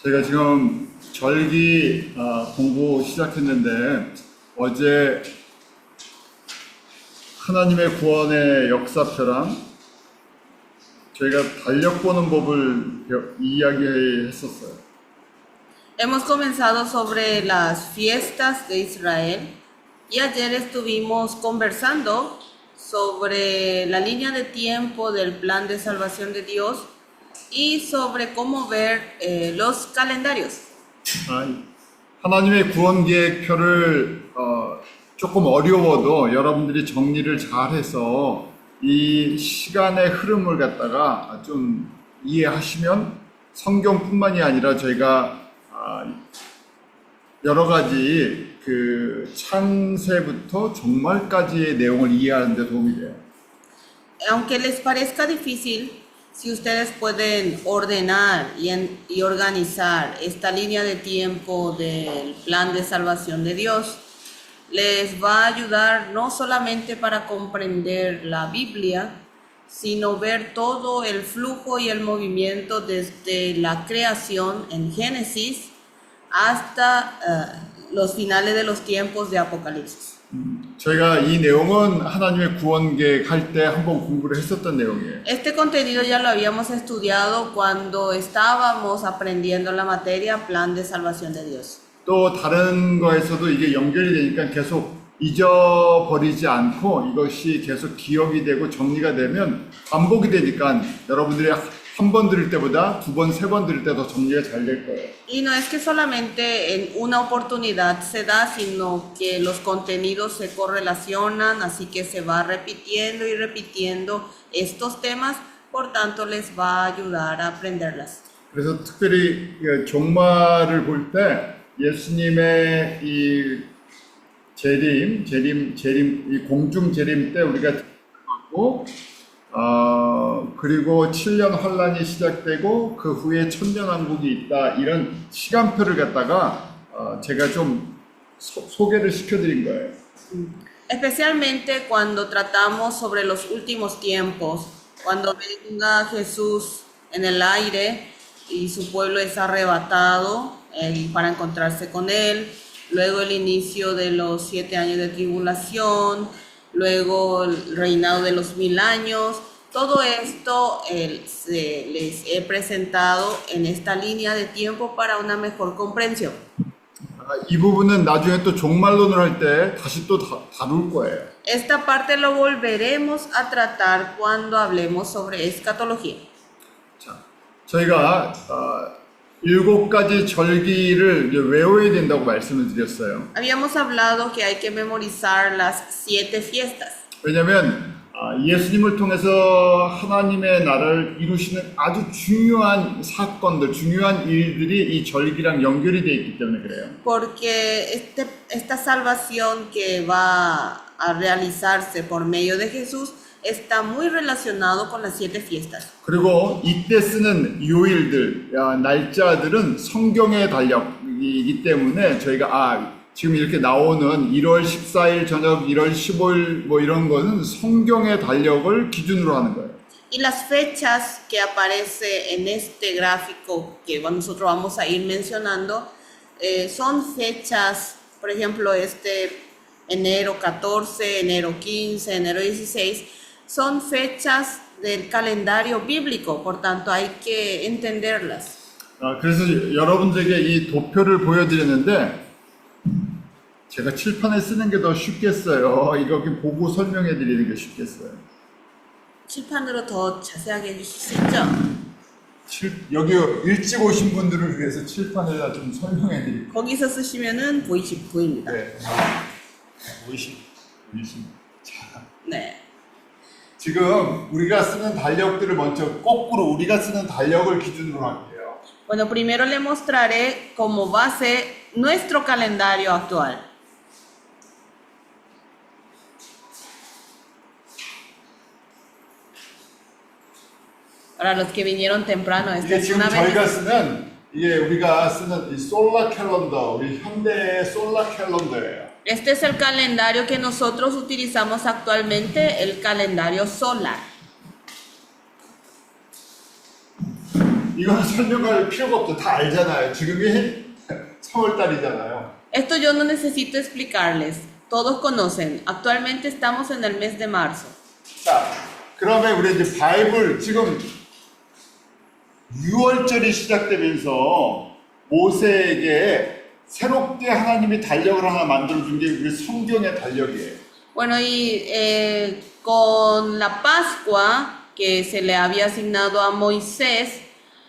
제가 지금 절기 공부 시작했는데 어제 하나님의 구원의 역사표랑 저희가 달력 보는 법을 이야기했었어요. Hemos comenzado sobre las fiestas de Israel y ayer estuvimos conversando sobre la línea de tiempo del plan de salvación de Dios y sobre cómo ver los calendarios. 하나님의 구원 계획표를 조금 어려워도 여러분들이 정리를 잘해서 이 시간의 흐름을 갖다가 좀 이해하시면 성경뿐만이 아니라 저희가 여러 가지 그 창세부터 종말까지의 내용을 이해하는 데 도움이 돼요. Aunque les parezca difícil, si ustedes pueden ordenar y organizar esta línea de tiempo del plan de salvación de Dios, les va a ayudar no solamente para comprender la Biblia, sino ver todo el flujo y el movimiento desde la creación en Génesis hasta los finales de los tiempos de Apocalipsis. 저희가 이 내용은 하나님의 구원 계획 할 때 한번 공부를 했었던 내용이에요. Este contenido ya lo habíamos estudiado cuando estábamos aprendiendo la materia Plan de Salvación de Dios. 또 다른 거에서도 이게 연결이 되니까 계속 잊어버리지 않고 이것이 계속 기억이 되고 정리가 되면 반복이 되니까 여러분들이 한 번 들을 때보다 두 번, 세 번 들을 때 더 정리가 잘 될 거예요. Y no es que solamente en una oportunidad se da, sino que los contenidos se correlacionan, así que se va repitiendo y repitiendo estos temas, por tanto les va a ayudar a aprenderlas. 그래서 특별히 종말을 볼 때 예수님의 이 재림, 이 공중 재림 때 우리가 하고 그리고 7년 환란이 시작되고 그 후에 천년왕국이 있다 이런 시간표를 갖다가 제가 좀 소개를 시켜드린 거예요. Especialmente cuando tratamos sobre los últimos tiempos, cuando venga Jesús en el aire y su pueblo es arrebatado para encontrarse con él, luego el inicio de los 7 años de tribulación, luego el reinado de los 1000 años. Todo esto les he presentado en esta línea de tiempo para una mejor comprensión. 이 부분은 나중에 또 종말론을 할 때 다시 또 다룰 거예요. Esta parte lo volveremos a tratar cuando hablemos sobre escatología. 자, 저희가 7가지 절기를 외워야 된다고 말씀을 드렸어요. Habíamos hablado que hay que memorizar las 7 fiestas. 왜냐하면 예수님을 통해서 하나님의 나라를 이루시는 아주 중요한 사건들, 중요한 일들이 이 절기랑 연결이 되어 있기 때문에 그래요. Porque esta salvación que va a realizarse por medio de Jesús está muy relacionado con las 7 fiestas. 그리고 이때 쓰는 요일들, 날짜들은 성경의 달력이기 때문에 저희가 지금 이렇게 나오는 1월 14일 저녁, 1월 15일 뭐 이런 거는 성경의 달력을 기준으로 하는 거예요. Y las fechas que aparece en este gráfico que nosotros vamos a ir mencionando son fechas, por ejemplo, enero 14, enero 15, enero 16, son fechas del calendario bíblico, por tanto hay que entenderlas. 그래서 여러분들에게 이 도표를 보여드렸는데 제가 칠판에 쓰는 게 더 쉽겠어요. 이렇게 보고 설명해 드리는 게 쉽겠어요. 칠판으로 더 자세하게 해주실 수 있죠? 여기 일찍 오신 분들을 위해서 칠판에다 좀 설명해 드릴게요. 거기서 쓰시면은 보입니다. 네. 보이시. 자. 네. 지금 우리가 쓰는 달력들을 먼저 거꾸로 우리가 쓰는 달력을 기준으로 할게요. Bueno, primero le mostraré como base nuestro calendario actual. Para los que vinieron temprano, esta 이게 es 지금 una 저희가 vez. 쓰는 이게 우리가 쓰는 이 솔라 캘린더, 우리 현대의 솔라 캘린더예요. Este es el calendario que nosotros utilizamos actualmente, el calendario solar. 이건 설명할 필요가 없죠. 다 알잖아요. 지금이 3월달이잖아요. Esto yo no necesito explicarles, todos conocen. Actualmente estamos en el mes de marzo. 자, 그러면 우리 이제 바이블 지금 6월절이 시작되면서 모세에게 새롭게 하나님이 달력을 하나 만들어준 게 우리 성경의 달력이에요. Bueno, y con la Pascua que se le había asignado a Moisés,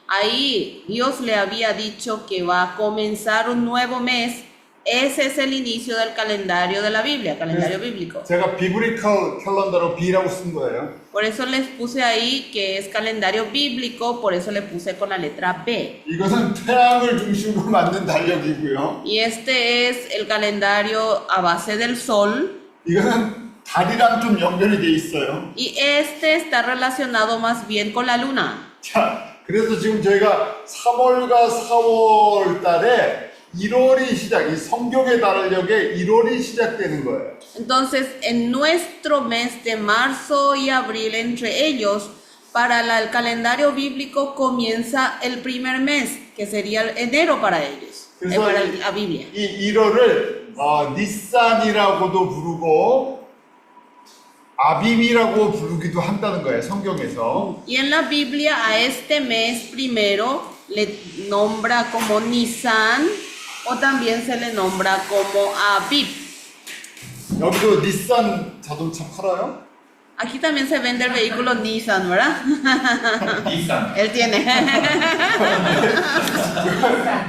ahí Dios le había dicho que va a comenzar un nuevo mes. Ese es el inicio del calendario de la Biblia, calendario bíblico. 제가 비브리컬 캘린더로 B라고 쓴 거예요. Por eso les puse ahí que es calendario bíblico, por eso le puse con la letra B. 이것은 태양을 중심으로 만든 달력이고요. Y este es el calendario a base del sol. 이거는 달이랑 좀 연결이 돼 있어요. Y este está relacionado más bien con la luna. 자, 그래서 지금 저희가 3월과 4월 달에 1월이 시작, 이 성경의 달력에 1월이 시작되는 거예요. Entonces, en nuestro mes de marzo y abril, entre ellos, para el calendario bíblico comienza el primer mes, que sería el enero para ellos, 그래서 para la Biblia. 이 1월을 니산이라고도 부르고 아빔이라고 부르기도 한다는 거예요, 성경에서. Y en la Biblia a este mes primero le nombra como Nisan o también se le nombra como Abib. 여기도 니산 자동차 팔아요? Aquí también se vende el vehículo Nissan, ¿verdad? Nissan. Él tiene.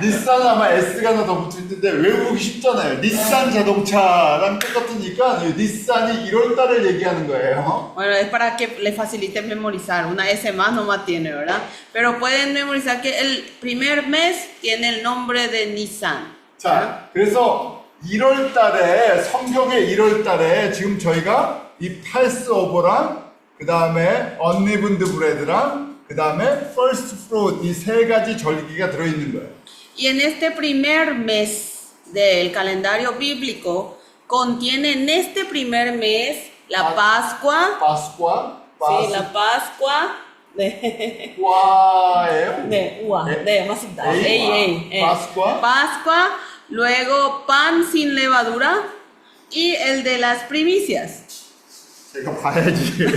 니산 아마 S가 하나 더 붙어있는데 외우기 쉽잖아요. 니산 자동차랑 똑같으니까 이 니산이 1월 달을 얘기하는 거예요. Bueno, es para que le facilite memorizar. Una S más nomás tiene, ¿verdad? Pero pueden memorizar que el primer mes tiene el nombre de Nisan. 자, 그래서 1월 달에 성경의 1월 달에 지금 저희가 이 패스오버랑 그 다음에 언리븐드 브레드랑 그 다음에 퍼스트 프루트 이 세 가지 절기가 들어있는 거예요. Y en este primer mes del calendario bíblico contiene en este primer mes la Pascua. 파스과, Sí, la Pascua de 파스과예요. de uva, de masita. Ey, Pascua. Pascua, luego pan sin levadura y el de las primicias. 제가 봐야지.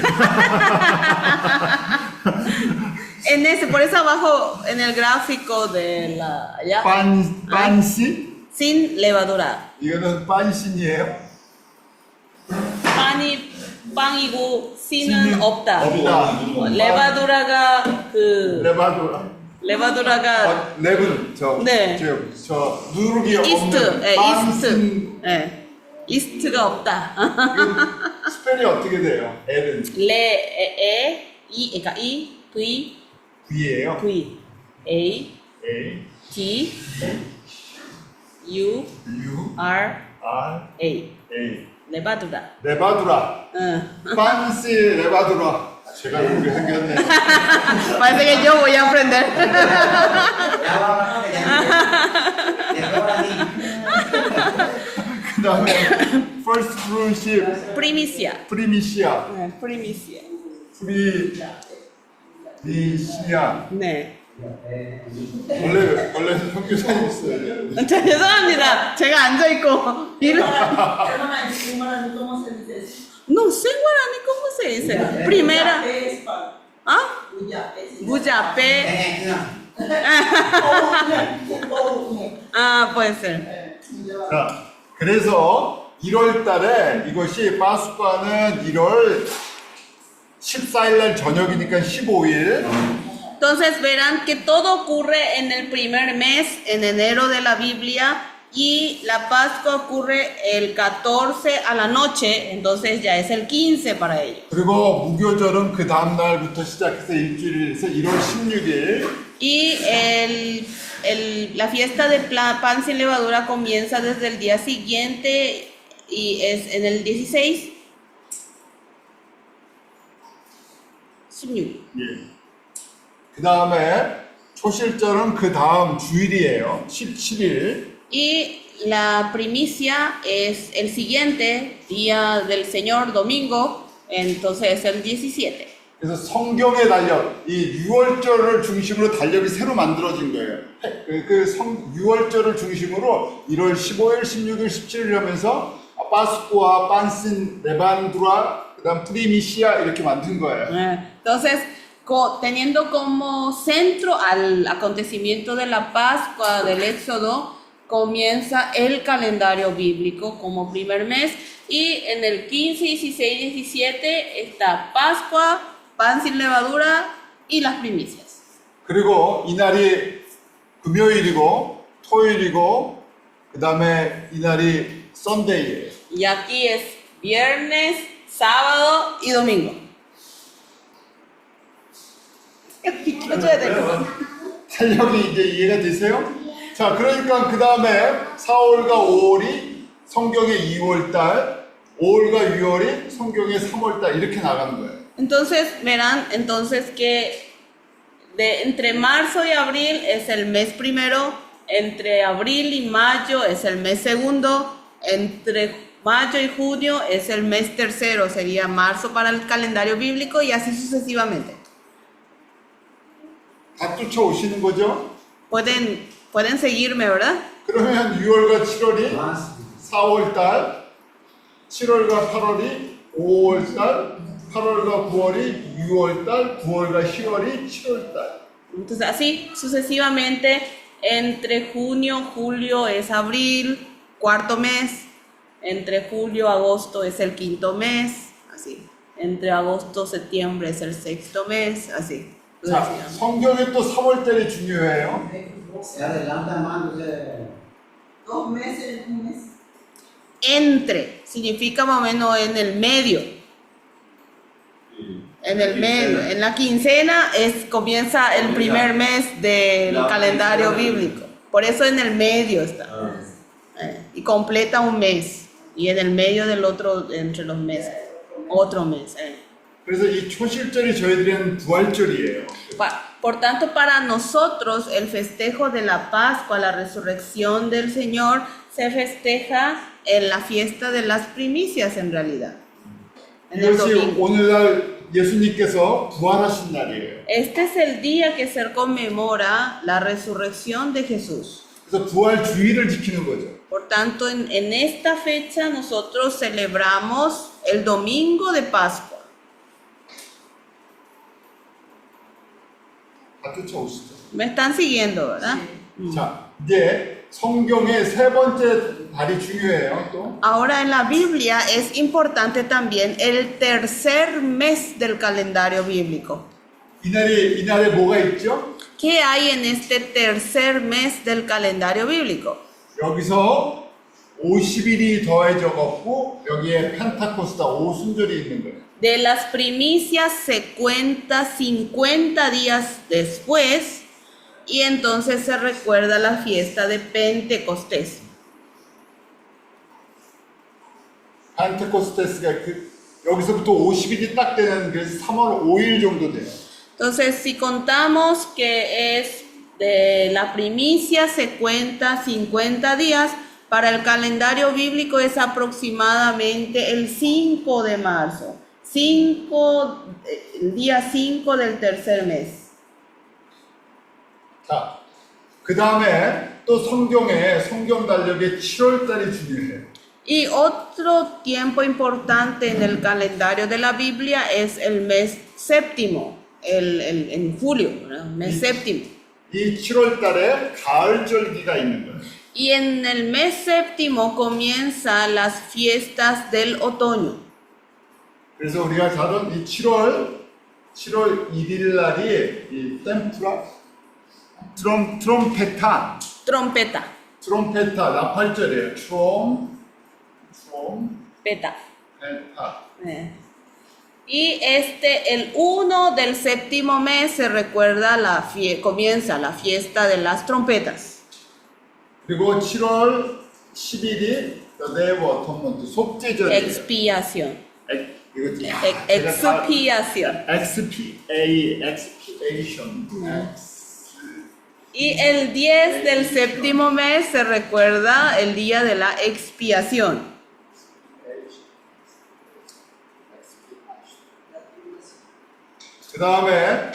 En ese, por eso abajo en el gráfico de la allá, 빤신? sin levadura. 이거는 빤신이에요? 빵이고 씨는 없다. 없다. 레바두라가 그 레바도라. 레바두라가 랩은 네. 저 누룩이 이스트, 없는 예, 이스트, 빤신. 예, 이스트가 없다. 이거 스펠이 어떻게 돼요? L은 그러니까 이, V, V예요. V, A, A, T, U, U, R, R, A. A. 레바두라. 레바두라. 응. 빤시 레바두라. 제가 이렇게 생겼네. Parece que yo voy a aprender. 그 다음에 first fruitship, Primicia. 프리미시아, Primicia. 프리미시아. 네. 원래 선교사님이었어요. 죄송합니다. 제가 앉아 있고 일을. No sé guaraní cómo se dice. Primera. ¿Ah? Buyapé. Ah, puede ser. 자, 그래서 1월 달에 이것이 파스쿠아는 1월 14일 날 저녁이니까 15일. Entonces verán que todo ocurre en el primer mes, en enero de la Biblia, y la Pascua ocurre el 14 a la noche, entonces ya es el 15 para ellos. 그리고 무교절은 그 다음 날부터 시작해서 일주일에서 1월 16일. Y la fiesta de pan sin levadura comienza desde el día siguiente y es en el 16. 16. 예. 그 다음에 초실절은 그 다음 주일이에요. 17일. Y la primicia es el siguiente día del Señor, domingo, entonces es el 17. 그래서 성경의 달력, 이 6월절을 중심으로 달력이 새로 만들어진 거예요. 6월절을 중심으로 1월 15일, 16일, 17일 하면서 파스쿠아, 판신, 레반두라, 그다음 프리미시아 이렇게 만든 거예요. Entonces, teniendo como centro al acontecimiento de la Pascua del Éxodo, comienza el calendario bíblico como primer mes y en el 15, 16, 17 está Pascua, pan sin levadura y las primicias. 그리고 이날이 금요일이고 토요일이고 그다음에 이날이 썬데이예요. Y aquí es viernes, sábado y domingo. 탄력이 이제 이해가 되세요? 자, 그러니까 그 다음에 4월과 5월이 성경의 2월달, 5월과 6월이 성경의 3월달 이렇게 나가는 거예요. Entonces verán que entre marzo y abril es el mes primero, entre abril y mayo es el mes segundo, entre mayo y junio es el mes tercero, sería marzo para el calendario bíblico y así sucesivamente. 다 쫓아오시는 거죠? Pueden seguirme, ¿verdad? 그러면 6월과 7월이 4월달, 7월과 8월이 5월달, 8월과 9월이 6월달, 9월과 10월이 7월달. Entonces así sucesivamente, entre junio, julio es abril, cuarto mes, entre julio, agosto es el quinto mes, así. Entre agosto, septiembre es el sexto mes, así. 자, 성경에 또 3월달이 중요해요. Se adelanta más de 2 meses, un mes. Entre significa más o menos en el medio. En el medio, en la quincena comienza el primer mes del calendario bíblico. Por eso en el medio está. Y completa un mes. Y en el medio del otro, entre los meses, otro mes. 그래서 이 초실절이 저희들은 부활절이에요. Por tanto, para nosotros el festejo de la Pascua, la resurrección del Señor, se festeja en la fiesta de las primicias en realidad. En el 이것이 domingo. 오늘날 예수님께서 부활하신 날이에요. Este es el día que se conmemora la resurrección de Jesús. 그래서 부활 주의를 지키는 거죠. Por tanto, en esta fecha nosotros celebramos el domingo de Pascua. 다 쫓아오시죠. Me están siguiendo, ¿verdad? 자, 이제 성경의 세 번째 달이 중요해요. 또 Ahora en la Biblia es importante también el tercer mes del calendario bíblico. 이날에 뭐가 있죠? ¿Qué hay en este tercer mes del calendario bíblico? 여기서 50일이 더해져 갖고 여기에 펜타코스타 오순절이 있는 거예요. De las primicias se cuenta 50 días después y entonces se recuerda la fiesta de Pentecostés. 펜타코스테스가 여기서부터 50일이 딱 되는 그래서 3월 5일 정도 돼요. Entonces, si contamos que es de la primicia se cuenta 50 días, para el calendario bíblico es aproximadamente el 5 de marzo. El día 5 del tercer mes. 자, 그 다음에 또 성경 달력에 7월달이 중요해요. Y otro tiempo importante en el calendario de la Biblia es el mes séptimo, en julio, ¿verdad? Mes séptimo. 이 7월달에 가을절기가 있는 거예요. Y en el mes séptimo comienzan las fiestas del otoño. 그래서 우리가 다룬 이 7월 1일 날이 이 템프라 트롬페타 나팔절이에요. Peta. 트롬페타. Y el 1 del séptimo mes se recuerda comienza la fiesta de las trompetas. 그리고 7월 10일이 네버 턴먼트 속죄절이에요. Expiación. Expiation. Y el 10 del séptimo mes se recuerda el día de la expiación. 그 다음에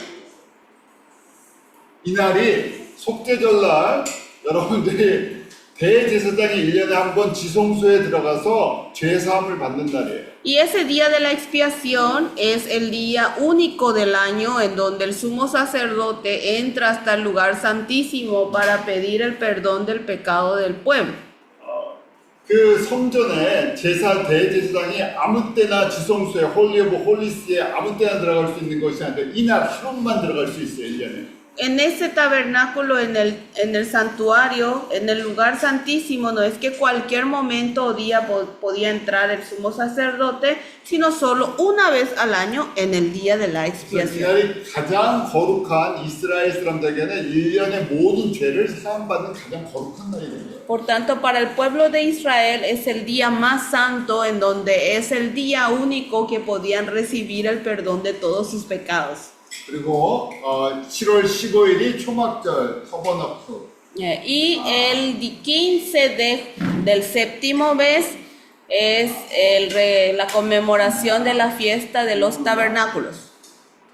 이날이 속죄절날 여러분들이 대제사장이 1년에 한 번 지성소에 들어가서 죄사함을 받는 날이에요. Y ese día de la expiación es el día único del año en donde el sumo sacerdote entra hasta el lugar santísimo para pedir el perdón del pecado del pueblo. 그 성전에 대제사장이 아무 때나 지성소에 홀리 오브 홀리스에 아무 때나 들어갈 수 있는 것이 아니라 이날 하루만 들어갈 수 있어요. 1년에. En ese tabernáculo, en el santuario, en el lugar santísimo, no es que cualquier momento o día podía entrar el sumo sacerdote, sino solo una vez al año en el día de la 그래서 expiación. 이날이 가장 거룩한 이스라엘 사람들에게는 1년의 모든 죄를 사함받는 가장 거룩한 날이에요. Por tanto, para el pueblo de Israel es el día más santo, en donde es el día único que podían recibir el perdón de todos sus pecados. 그리고 7월 15일이 초막절 터버너클. Y el 15 del séptimo mes es la conmemoración de la fiesta de los tabernáculos.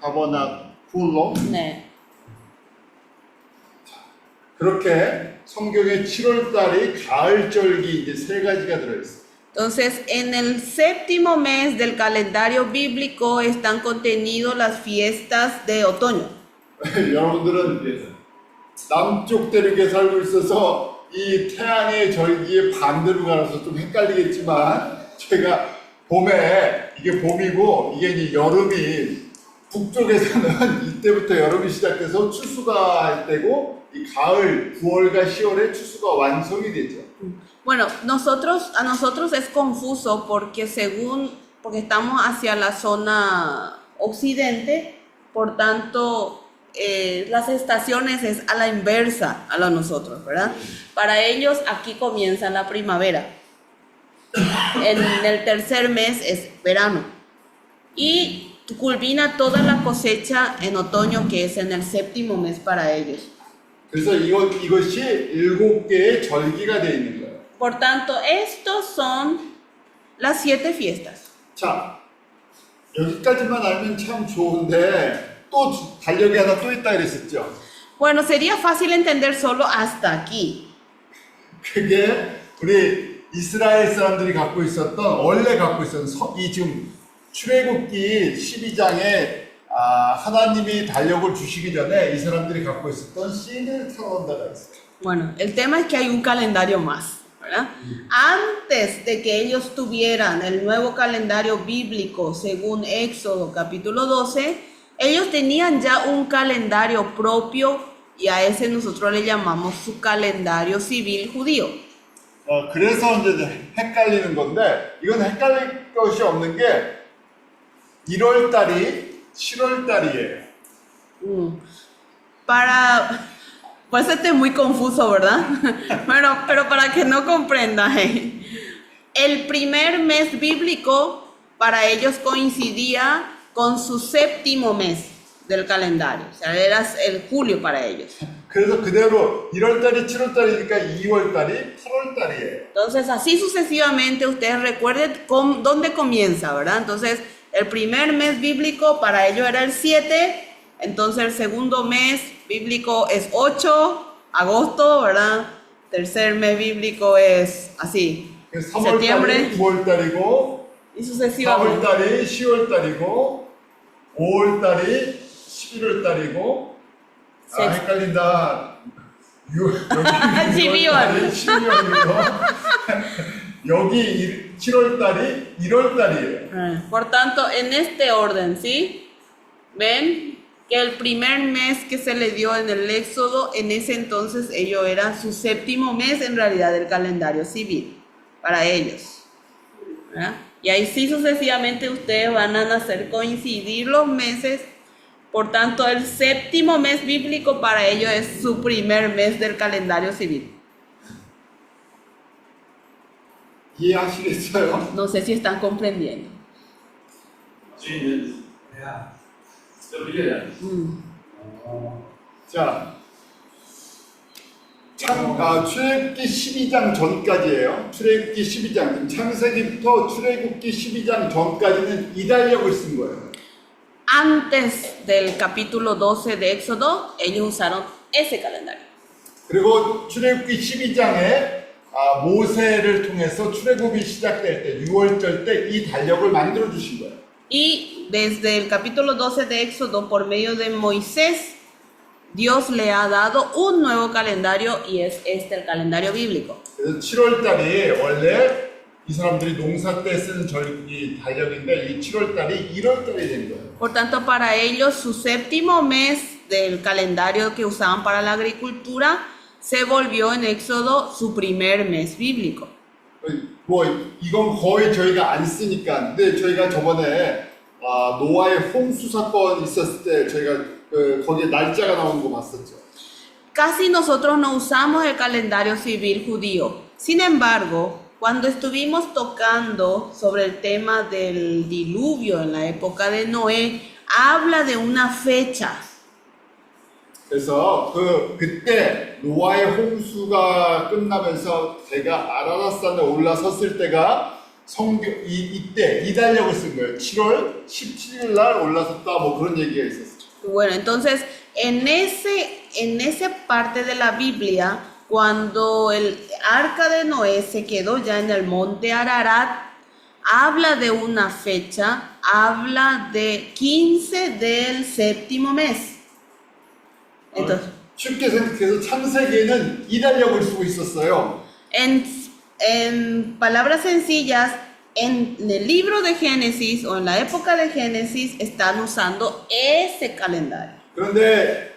타버나쿨로. 네. 그렇게 성경에 7월 달이 가을절기 이제 세 가지가 들어있어요. Entonces, en el séptimo mes del calendario bíblico están contenidos las fiestas de otoño. 여러분들은 남쪽 대륙에 살고 있어서 이 태양의 절기의 반대로 가서 좀 헷갈리겠지만 제가 봄에 이게 봄이고 이게 이제 여름이 북쪽에서는 이때부터 여름이 시작돼서 추수가 할 때고 이 가을 9월과 10월에 추수가 완성이 되죠. Bueno, a nosotros es confuso porque porque estamos hacia la zona occidente, por tanto, las estaciones es a la inversa a la nosotros, ¿verdad? Para ellos aquí comienza la primavera, en el tercer mes es verano y culmina toda la cosecha en otoño, que es en el séptimo mes para ellos. 그래서 이것이 7개의 절기가 되어 있는 거예요. Por tanto, estos son las 7 fiestas. 자, 여기까지만 알면 참 좋은데 또 달력이 하나 또 있다 그랬었죠. Bueno, sería fácil entender solo hasta aquí. 그게 우리 이스라엘 사람들이 원래 갖고 있었던 이 지금 출애굽기 12장에 하나님이 달력을 주시기 전에 이 사람들이 갖고 있었던 시늘 캘린더가 있어요. Bueno, el tema es que hay un calendario más, ¿verdad? Antes de que ellos tuvieran el nuevo calendario bíblico, según Éxodo capítulo 12, ellos tenían ya un calendario propio y a ese nosotros le llamamos su calendario civil judío. 그래서 이제 헷갈리는 건데 이건 헷갈릴 것이 없는 게 1월 달이 7월 달이에요. Pues este es muy confuso, ¿verdad? Bueno, pero para que no comprendan, el primer mes bíblico para ellos coincidía con su séptimo mes del calendario, o sea, era el julio para ellos. 그래서 그대로 1월 달이 7월 달이니까 2월 달이 8월 달이에요. Entonces, así sucesivamente, ustedes recuerden dónde comienza, ¿verdad? Entonces, el primer mes bíblico para ellos era el 7, entonces el segundo mes bíblico es 8, agosto, ¿verdad? Tercer mes bíblico es así, 3월 septiembre, 달이 9월 달이고 y 4월 sucesivamente. 달이 10월 달이고 5월 달이 11월 달이고 헷갈린다. 여기 12월. 12월이고 여기 7월 달이 1월 달이에요. Por tanto, en este orden, ¿sí? ¿Ven? Que el primer mes que se le dio en el Éxodo, en ese entonces ellos eran su séptimo mes en realidad del calendario civil, para ellos. ¿Verdad? Y ahí sí sucesivamente ustedes van a hacer coincidir los meses. Por tanto, el séptimo mes bíblico para ellos es su primer mes del calendario civil. 이해하시겠어요? No sé si están comprendiendo. 주인은 저 빌려야 돼. 자, 출애굽기 12장 전까지예요. 출애굽기 12장. 창세기부터 출애굽기 12장 전까지는 이 달력을 쓴 거예요. antes del capítulo 12 de Éxodo, ellos usaron ese calendario. 그리고 출애굽기 12장에 모세를 통해서 출애굽이 시작될 때 6월절 때 이 달력을 만들어 주신 거예요. Y desde el capítulo 12 de Éxodo, por medio de Moisés, Dios le ha dado un nuevo calendario y es este el calendario bíblico. 그래서 7월달이 원래 이 사람들이 농사 때 쓰는 이 달력인데 이 7월달이 1월달이 된 거예요. Por tanto, para ellos, su séptimo mes del calendario que usaban para la agricultura se volvió en Éxodo su primer mes bíblico. 뭐 이건 거의 저희가 안 쓰니까 근데 저희가 저번에 노아의 홍수 사건 있었을 때 저희가 거기에 날짜가 나오는 거 봤었죠. Casi nosotros no usamos el calendario civil judío. Sin embargo, cuando estuvimos tocando sobre el tema del diluvio en la época de Noé, habla de una fecha. 그래서 그때 노아의 홍수가 끝나면서 제가 아라랏산에 올라섰을 때가 이때 이 달력을 쓴 거예요. 7월 17일 날 올라섰다 뭐 그런 얘기가 있었어요. Bueno, entonces, en esa parte de la Biblia, cuando el arca de Noé se quedó ya en el monte Ararat, habla de una fecha, habla de 15 del séptimo mes. Entonces, 쉽게 생각해서 창세기에는 이 달력을 쓰고 있었어요. en palabras sencillas, en el libro de Génesis o en la época de Génesis están usando ese calendario. 그런데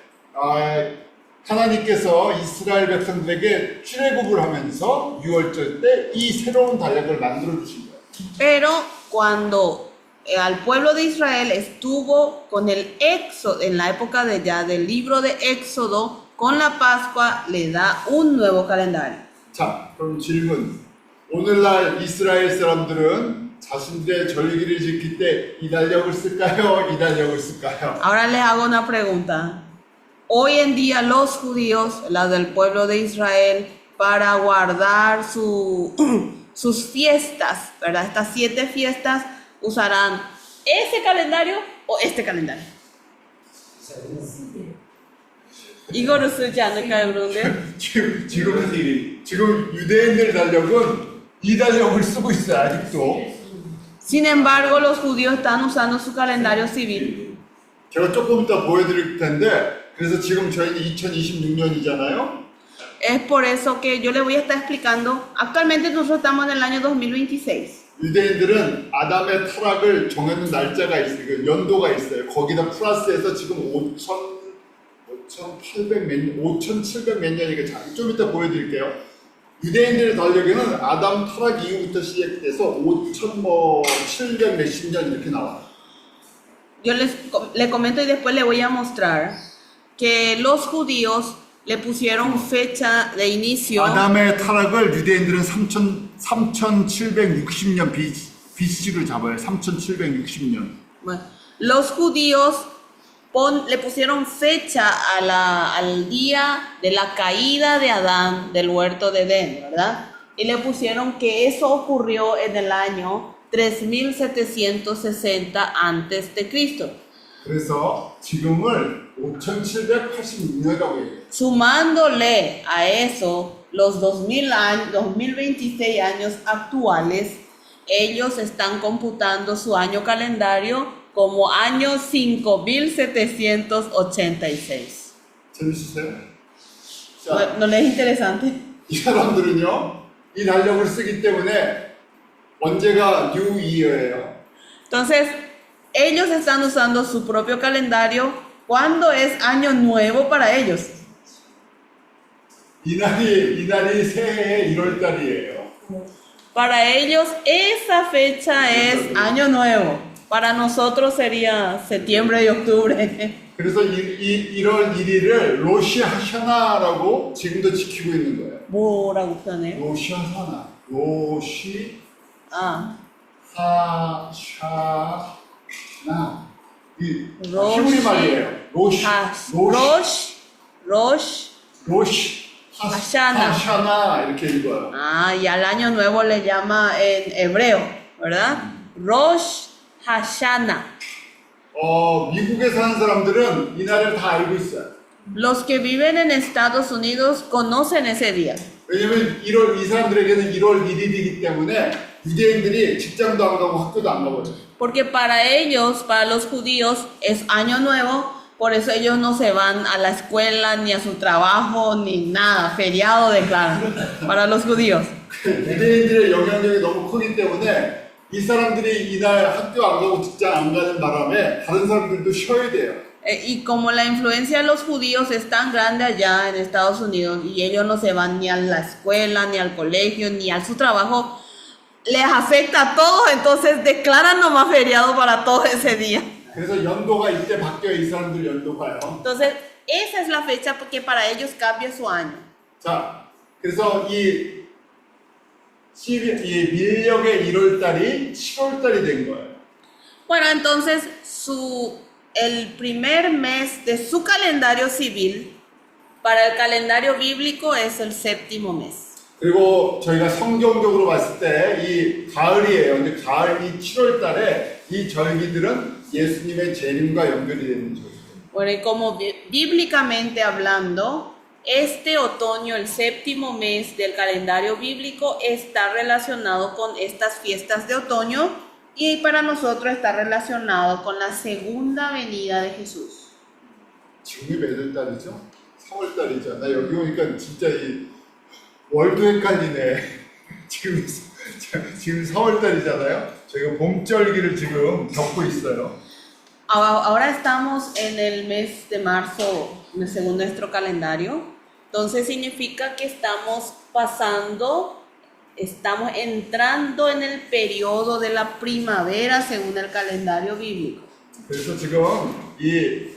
하나님께서 이스라엘 백성들에게 출애굽을 하면서 6월절 때 이 새로운 달력을 만들어 주신 거예요. Pero cuando al pueblo de Israel estuvo con el Éxodo, en la época de ya del libro de Éxodo, con la Pascua le da un nuevo calendario. 자, 그럼 질문. 오늘날 이스라엘 사람들은 자신들의 절기를 지킬 때 이 달력을 쓸까요? 이 달력을 쓸까요? Ahora les hago una pregunta. Hoy en día los judíos, la del pueblo de Israel, para guardar sus fiestas, ¿verdad? Estas 7 fiestas, ¿usarán ese calendario o este calendario? 이거를 쓰지 않을까요, 그런데? 지금 유대인들 달력은 이 달력을 쓰고 있어요, 아직도. Sin embargo, los judíos están usando su calendario civil. 제가 조금 이따 보여드릴 텐데, 그래서 지금 저희는 2026년이잖아요. Es por eso que yo les voy a estar explicando. Actualmente nosotros estamos en el año 2026. 유대인들은 아담의 타락을 정해놓은 날짜가 있어요. 그 연도가 있어요. 거기다 플러스해서 지금 5,700 몇 년이니까 좀 이따 보여드릴게요. 유대인들의 달력에는 아담 타락 이후부터 시작돼서 5,700 몇십 년 이렇게 나와요. Yo les comento y después les voy a mostrar que los judíos le pusieron fecha de inicio. 아담의 타락을 유대인들은 3,760년 BC로 잡아요. 3,760년. Bueno, los judíos le pusieron fecha al día de la caída de Adán del huerto de Edén, ¿verdad? Y le pusieron que eso ocurrió en el año 3760 antes de Cristo. 그래서 지금을 5,786년이라고 해요. Sumándole a eso los 2000 años, 2026 años actuales, ellos están computando su año calendario como año 5786. 재밌으세요? 자, ¿No les es interesante? 이 사람들은요, 이 달력을 쓰기 때문에 언제가 New Year예요. Entonces, ellos están usando su propio calendario cuando es año nuevo para ellos. 이날이 새해의 1월달이에요. Para ellos esa fecha es año nuevo. Para nosotros sería septiembre y octubre. 그래서 1월 1일을 로시 하샤나라고 지금도 지키고 있는 거예요. 뭐라고 표현해요? 로시 하샤나. 로시 아, 하샤나. 이 로시 히브리 말이에요. 로시 Hashana. 하샤나 이렇게 읽어요. Ah, y al año nuevo le llama en hebreo, ¿verdad? Rosh Hashana. 미국에 사는 사람들은 이날을 다 알고 있어요. Los que viven en Estados Unidos conocen ese día. 왜냐면 이 사람들에게는 1월 1일이기 때문에 유대인들이 직장도 안 가고 학교도 안 가거든요. Porque para ellos, para los judíos, es año nuevo, por eso ellos no se van a la escuela, ni a su trabajo, ni nada, feriado declaran para los judíos. 유대인들의 영향력이 너무 크기 때문에 이 사람들이 이날 학교 안 가고 직장 안 가는 바람에 다른 사람들도 쉬어야 돼요. Y como la influencia de los judíos es tan grande allá en Estados Unidos y ellos no se van ni a la escuela, ni al colegio, ni a su trabajo, les afecta a todos, entonces declaran nomás feriado para todo ese día. 그래서 연도가 이때 바뀌어요. 이 사람들 연도가요. Entonces, esa es la fecha porque para ellos cambia su año. 자, 그래서 이 밀력의 1월달이 7월달이 된 거예요. Bueno, entonces el primer mes de su calendario civil para el calendario bíblico es el séptimo mes. 그리고 저희가 성경적으로 봤을 때 이 가을이에요. 근데 가을 이 7월달에 이 절기들은 예수님의 재림과 연결이 되는 절기예요. Bueno, y como bíblicamente hablando, este otoño, el séptimo mes del calendario bíblico, está relacionado con estas fiestas de otoño y para nosotros está relacionado con la segunda venida de Jesús. 지금이 몇 월달이죠? 3월달이죠. 나 여기 오니까 진짜 이 월도 헷갈리네. 지금 4월달이잖아요. 저희가 봄절기를 지금 겪고 있어요. Ahora estamos en el mes de marzo, según nuestro calendario. Entonces significa que estamos entrando en el periodo de la primavera según el calendario bíblico. 그래서 지금 이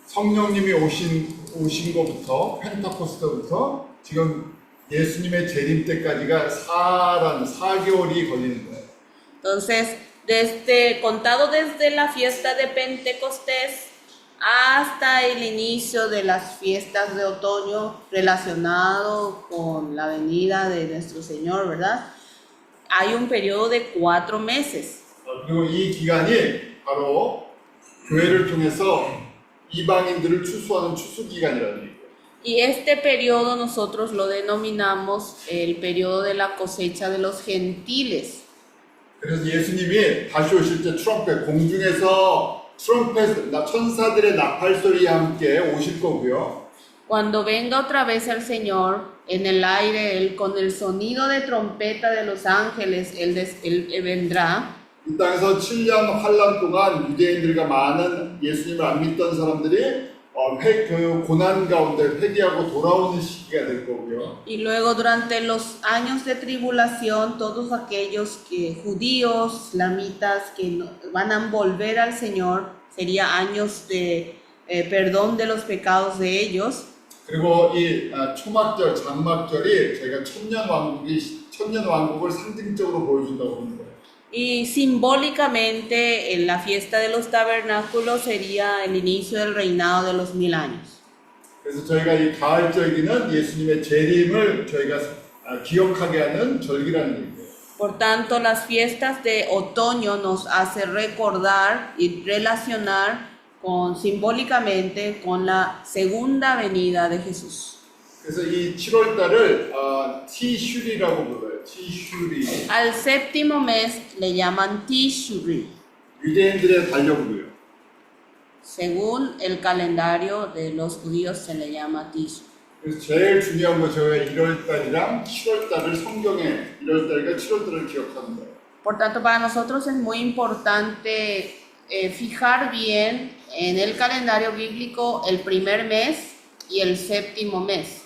성령님이 오신 것부터 펜타코스터부터 지금 예수님의 재림 때까지가 4개월이 걸리는 거예요. Entonces, contado desde la fiesta de Pentecostés hasta el inicio de las fiestas de otoño relacionado con la venida de nuestro Señor, ¿verdad? Hay un periodo de 4 meses. 그리고 이 기간이 바로 교회를 통해서 이방인들을 추수하는 추수 기간이라는 얘기예요. Y este periodo nosotros lo denominamos el periodo de la cosecha de los gentiles. 그래서 예수님이 다시 오실 때 공중에서 천사들의 나팔 소리와 함께 오실 거고요. Cuando venga otra vez el Señor en el aire, Él con el sonido de trompeta de los ángeles, Él vendrá. 이 땅에서 7년 환란 동안 유대인들과 많은 예수님을 안 믿던 사람들이 그 고난 가운데 회개하고 돌아오는 시기가 될 거고요. Y luego durante los años de tribulación, todos aquellos judíos, islamitas, que van a volver al Señor, sería años de perdón de los pecados de ellos. 그리고 이 초막절, 장막절이 저희가 천년 왕국을 상징적으로 보여준다고 하는 거예요. Y simbólicamente en la fiesta de los tabernáculos sería el inicio del reinado de los 1000 años. 그래서 저희가 이 가을 절기는 예수님의 재림을 저희가 기억하게 하는 절기라는 얘기예요. Por tanto, las fiestas de otoño nos hace recordar y relacionar simbólicamente con la segunda venida de Jesús. 그래서 이 7월 달을 티슈리라고 불러요. 티슈리. Al séptimo mes le llaman Tishri, 유대인들의 달력이고요. según el calendario de los judíos se le llama Tishri. 그래서 제일 중요한 거 저희가 1월 달이랑 7월 달을 성경에 1월 달과 7월 달을 기억하는 거예요. Por tanto, para nosotros es muy importante fijar bien en el calendario bíblico el primer mes y el séptimo mes.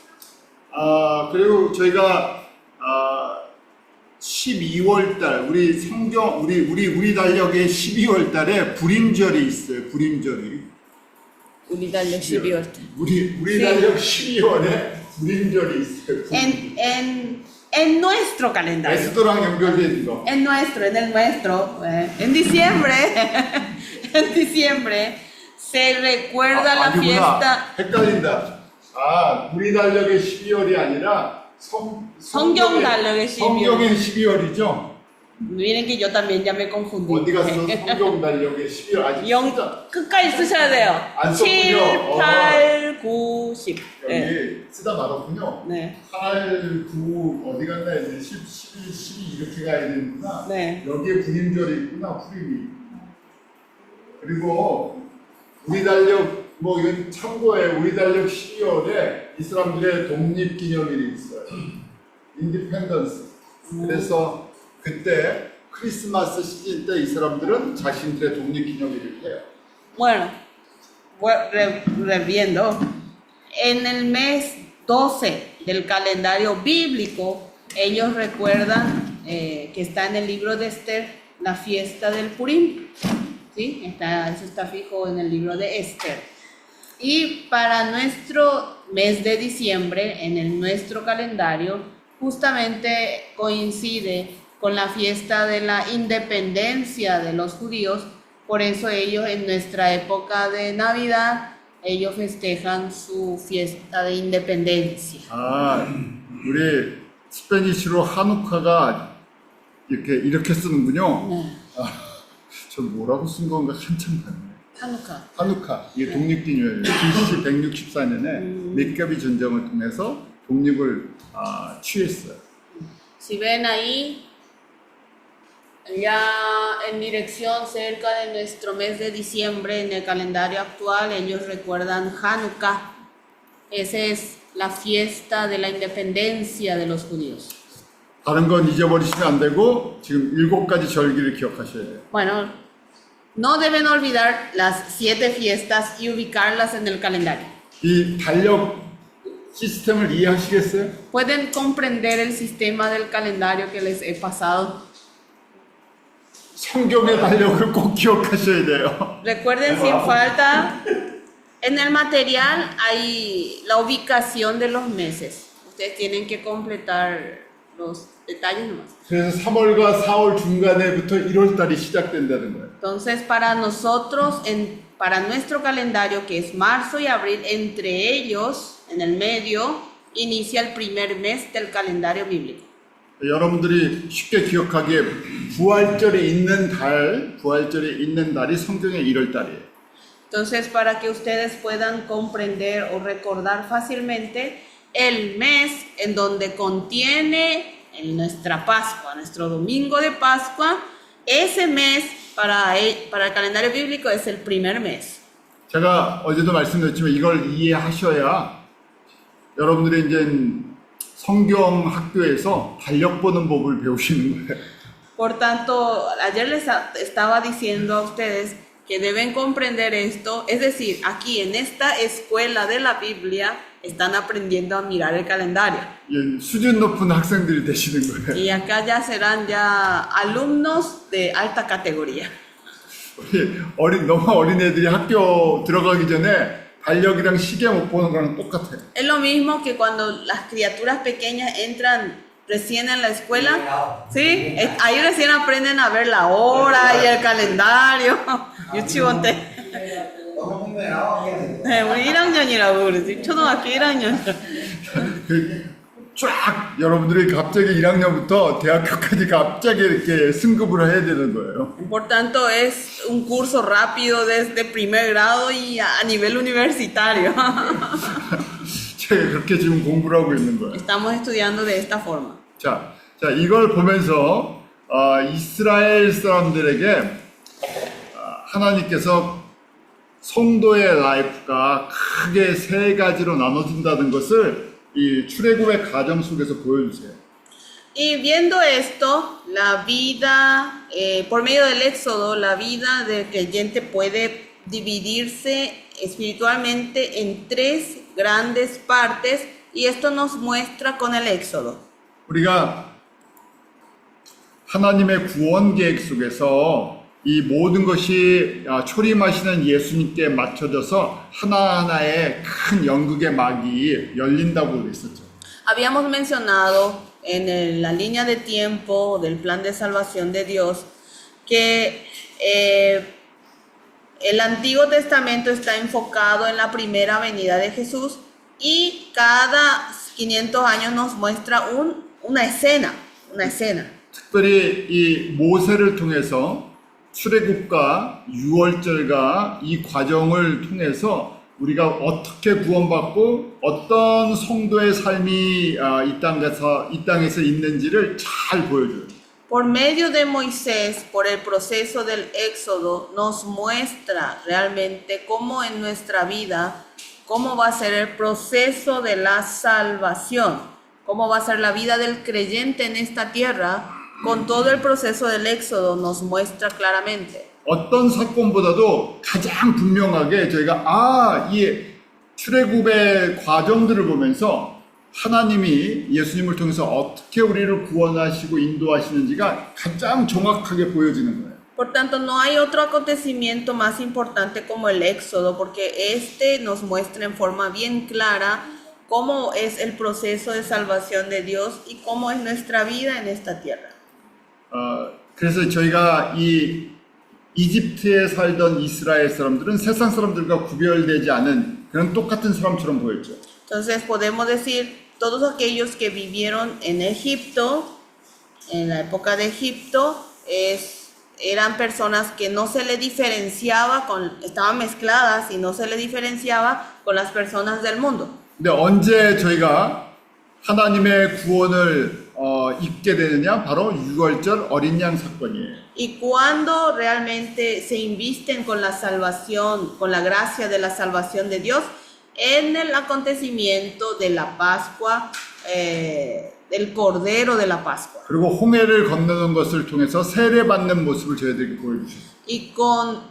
그리고 저희가 12월 달 우리 달력에 12월 달에 불임절이 있어요. 불임절이. 우리 달력 12월에 불임절이 있어요. En nuestro calendario. 에스더랑 연결된 거. En el nuestro, en diciembre se recuerda la fiesta. 헷갈린다. 우리 달력의 12월이 아니라 성경 달력의 12월. 성경의 12월이죠. Miren que yo también ya me confundí. 어디 갔어? 성경 달력에 12월 아직 영 쓰자. 끝까지 쓰셔야 돼요. 안 7, 썼군요. 8, 9, 10. 네. 여기 쓰다 말았군요. 네. 8, 9 어디 갔나 이제 10, 11, 12 이렇게 가야 되는구나. 네. 여기에 분임절이 있구나, 푸림이. 그리고 우리 달력 뭐 이건 참고해. 우리 달력 12월에 이 사람들의 독립기념일이 있어요. 인디펜던스. 그래서 그때 크리스마스 시즌 때 이 사람들은 자신들의 독립기념일을 해요. Bueno, reviendo. En el mes 12 del calendario bíblico, ellos recuerdan que está en el libro de Esther la fiesta del Purim. ¿Sí? Eso está fijo en el libro de Esther. Y para nuestro mes de diciembre, en nuestro calendario, justamente coincide con la fiesta de la independencia de los judíos. Por eso ellos en nuestra época de Navidad, ellos festejan su fiesta de independencia. 아, 우리 스페니쉬로 하누카가 이렇게 쓰는군요. 네. 저 뭐라고 쓴 건가 한참 봤네. 하누카. 하누카, 이게 독립기념일. BC 164년에 믹가비 전쟁을 통해서 독립을 취했어요. Si ven ahí, ya en dirección cerca de nuestro mes de diciembre, en el calendario actual, ellos recuerdan Hanukkah. Esa es la fiesta de la independencia de los judíos. 다른 건 잊어버리시면 안 되고 지금 7가지 절기를 기억하셔야 돼요. Bueno, no deben olvidar las 7 fiestas y ubicarlas en el calendario. 이 달력 시스템을 이해하시겠어요? ¿Pueden comprender el sistema del calendario que les he pasado? 성경의 달력을 꼭 기억하셔야 돼요. Recuerden sin falta, en el material hay la ubicación de los meses. Ustedes tienen que completar los detalles nomás. 그래서 3월과 4월 중간에부터 1월 달이 시작된다는 거예요. Entonces, para nosotros, para nuestro calendario, que es marzo y abril, entre ellos, en el medio, inicia el primer mes del calendario bíblico. 여러분들이 쉽게 기억하기에 부활절이 있는 달이 성경의 1월 달이에요. Entonces, para que ustedes puedan comprender o recordar fácilmente el mes en donde contiene en nuestra Pascua, nuestro domingo de Pascua, ese mes para el calendario bíblico es el primer mes. 제가 어제도 말씀드렸지만 이걸 이해하셔야 여러분들이 이제 성경 학교에서 달력 보는 법을 배우시는 거예요. Por tanto, ayer les estaba diciendo a ustedes que deben comprender esto, es decir, aquí en esta escuela de la Biblia están aprendiendo a mirar el calendario. 수준 높은 학생들이 되시는 거예요. Y acá ya serán ya alumnos de alta categoría. 너무 어린 애들이 학교 들어가기 전에 달력이랑 시계 못 보는 거랑 똑같아요. Es lo mismo que cuando las criaturas pequeñas entran recién en la escuela, ¿sí? Ahí recién aprenden a ver la hora y el calendario. 유치원 때. 너무 흥미로워. 네, 우리 1학년이라고 그러지. 초등학교 1학년. 쫙 여러분들이 갑자기 1학년부터 대학교까지 갑자기 이렇게 승급을 해야 되는 거예요. Por tanto, es un curso rápido desde primer grado y a nivel universitario. 제가 그렇게 지금 공부를 하고 있는 거예요. Estamos estudiando de esta forma. 자, 이걸 보면서 이스라엘 사람들에게 하나님께서 성도의 라이프가 크게 3가지로 나눠진다는 것을 이 출애굽의 과정 속에서 보여주세요. Y viendo esto, la vida, por medio del Éxodo, la vida del creyente puede dividirse espiritualmente en 3 grandes partes, y esto nos muestra con el Éxodo. 우리가 하나님의 구원 계획 속에서 이 모든 것이 초림하시는 예수님께 맞춰져서 하나하나의 큰 연극의 막이 열린다고 그랬었죠. Habíamos mencionado en la línea de tiempo del plan de salvación de Dios que el Antiguo Testamento está enfocado en la primera venida de Jesús, y cada 500 años nos muestra una escena. 특별히 이 모세를 통해서 출애굽과 유월절과 이 과정을 통해서 우리가 어떻게 구원받고 어떤 성도의 삶이 이 땅에서 있는지를 잘 보여줘요. Por medio de Moisés, por el proceso del Éxodo, nos muestra realmente cómo en nuestra vida, cómo va a ser el proceso de la salvación, cómo va a ser la vida del creyente en esta tierra, con todo el proceso del Éxodo nos muestra claramente. 어떤 사건보다도 가장 분명하게 저희가 이 출애굽의 과정들을 보면서 하나님이 예수님을 통해서 어떻게 우리를 구원하시고 인도하시는지가 가장 정확하게 보여지는 거예요. Por tanto, no hay otro acontecimiento más importante como el Éxodo, porque este nos muestra en forma bien clara cómo es el proceso de salvación de Dios y cómo es nuestra vida en esta tierra. 그래서 저희가 이 이집트에 살던 이스라엘 사람들은 세상 사람들과 구별되지 않은 그런 똑같은 사람처럼 보였죠. Entonces podemos decir, todos aquellos que vivieron en Egipto, en la época de Egipto, eran personas que no se le diferenciaba, estaban mezcladas y no se le diferenciaba con las personas del mundo. 근데 언제 저희가 하나님의 구원을 입게 되느냐? 바로 유월절 어린 양 사건이에요. Y cuando realmente se invisten con la salvación, con la gracia de la salvación de Dios, en el acontecimiento de la Pascua, del Cordero de la Pascua. 그리고 홍해를 건너는 것을 통해서 세례받는 모습을 저희들에게 보여주셨어요. Y con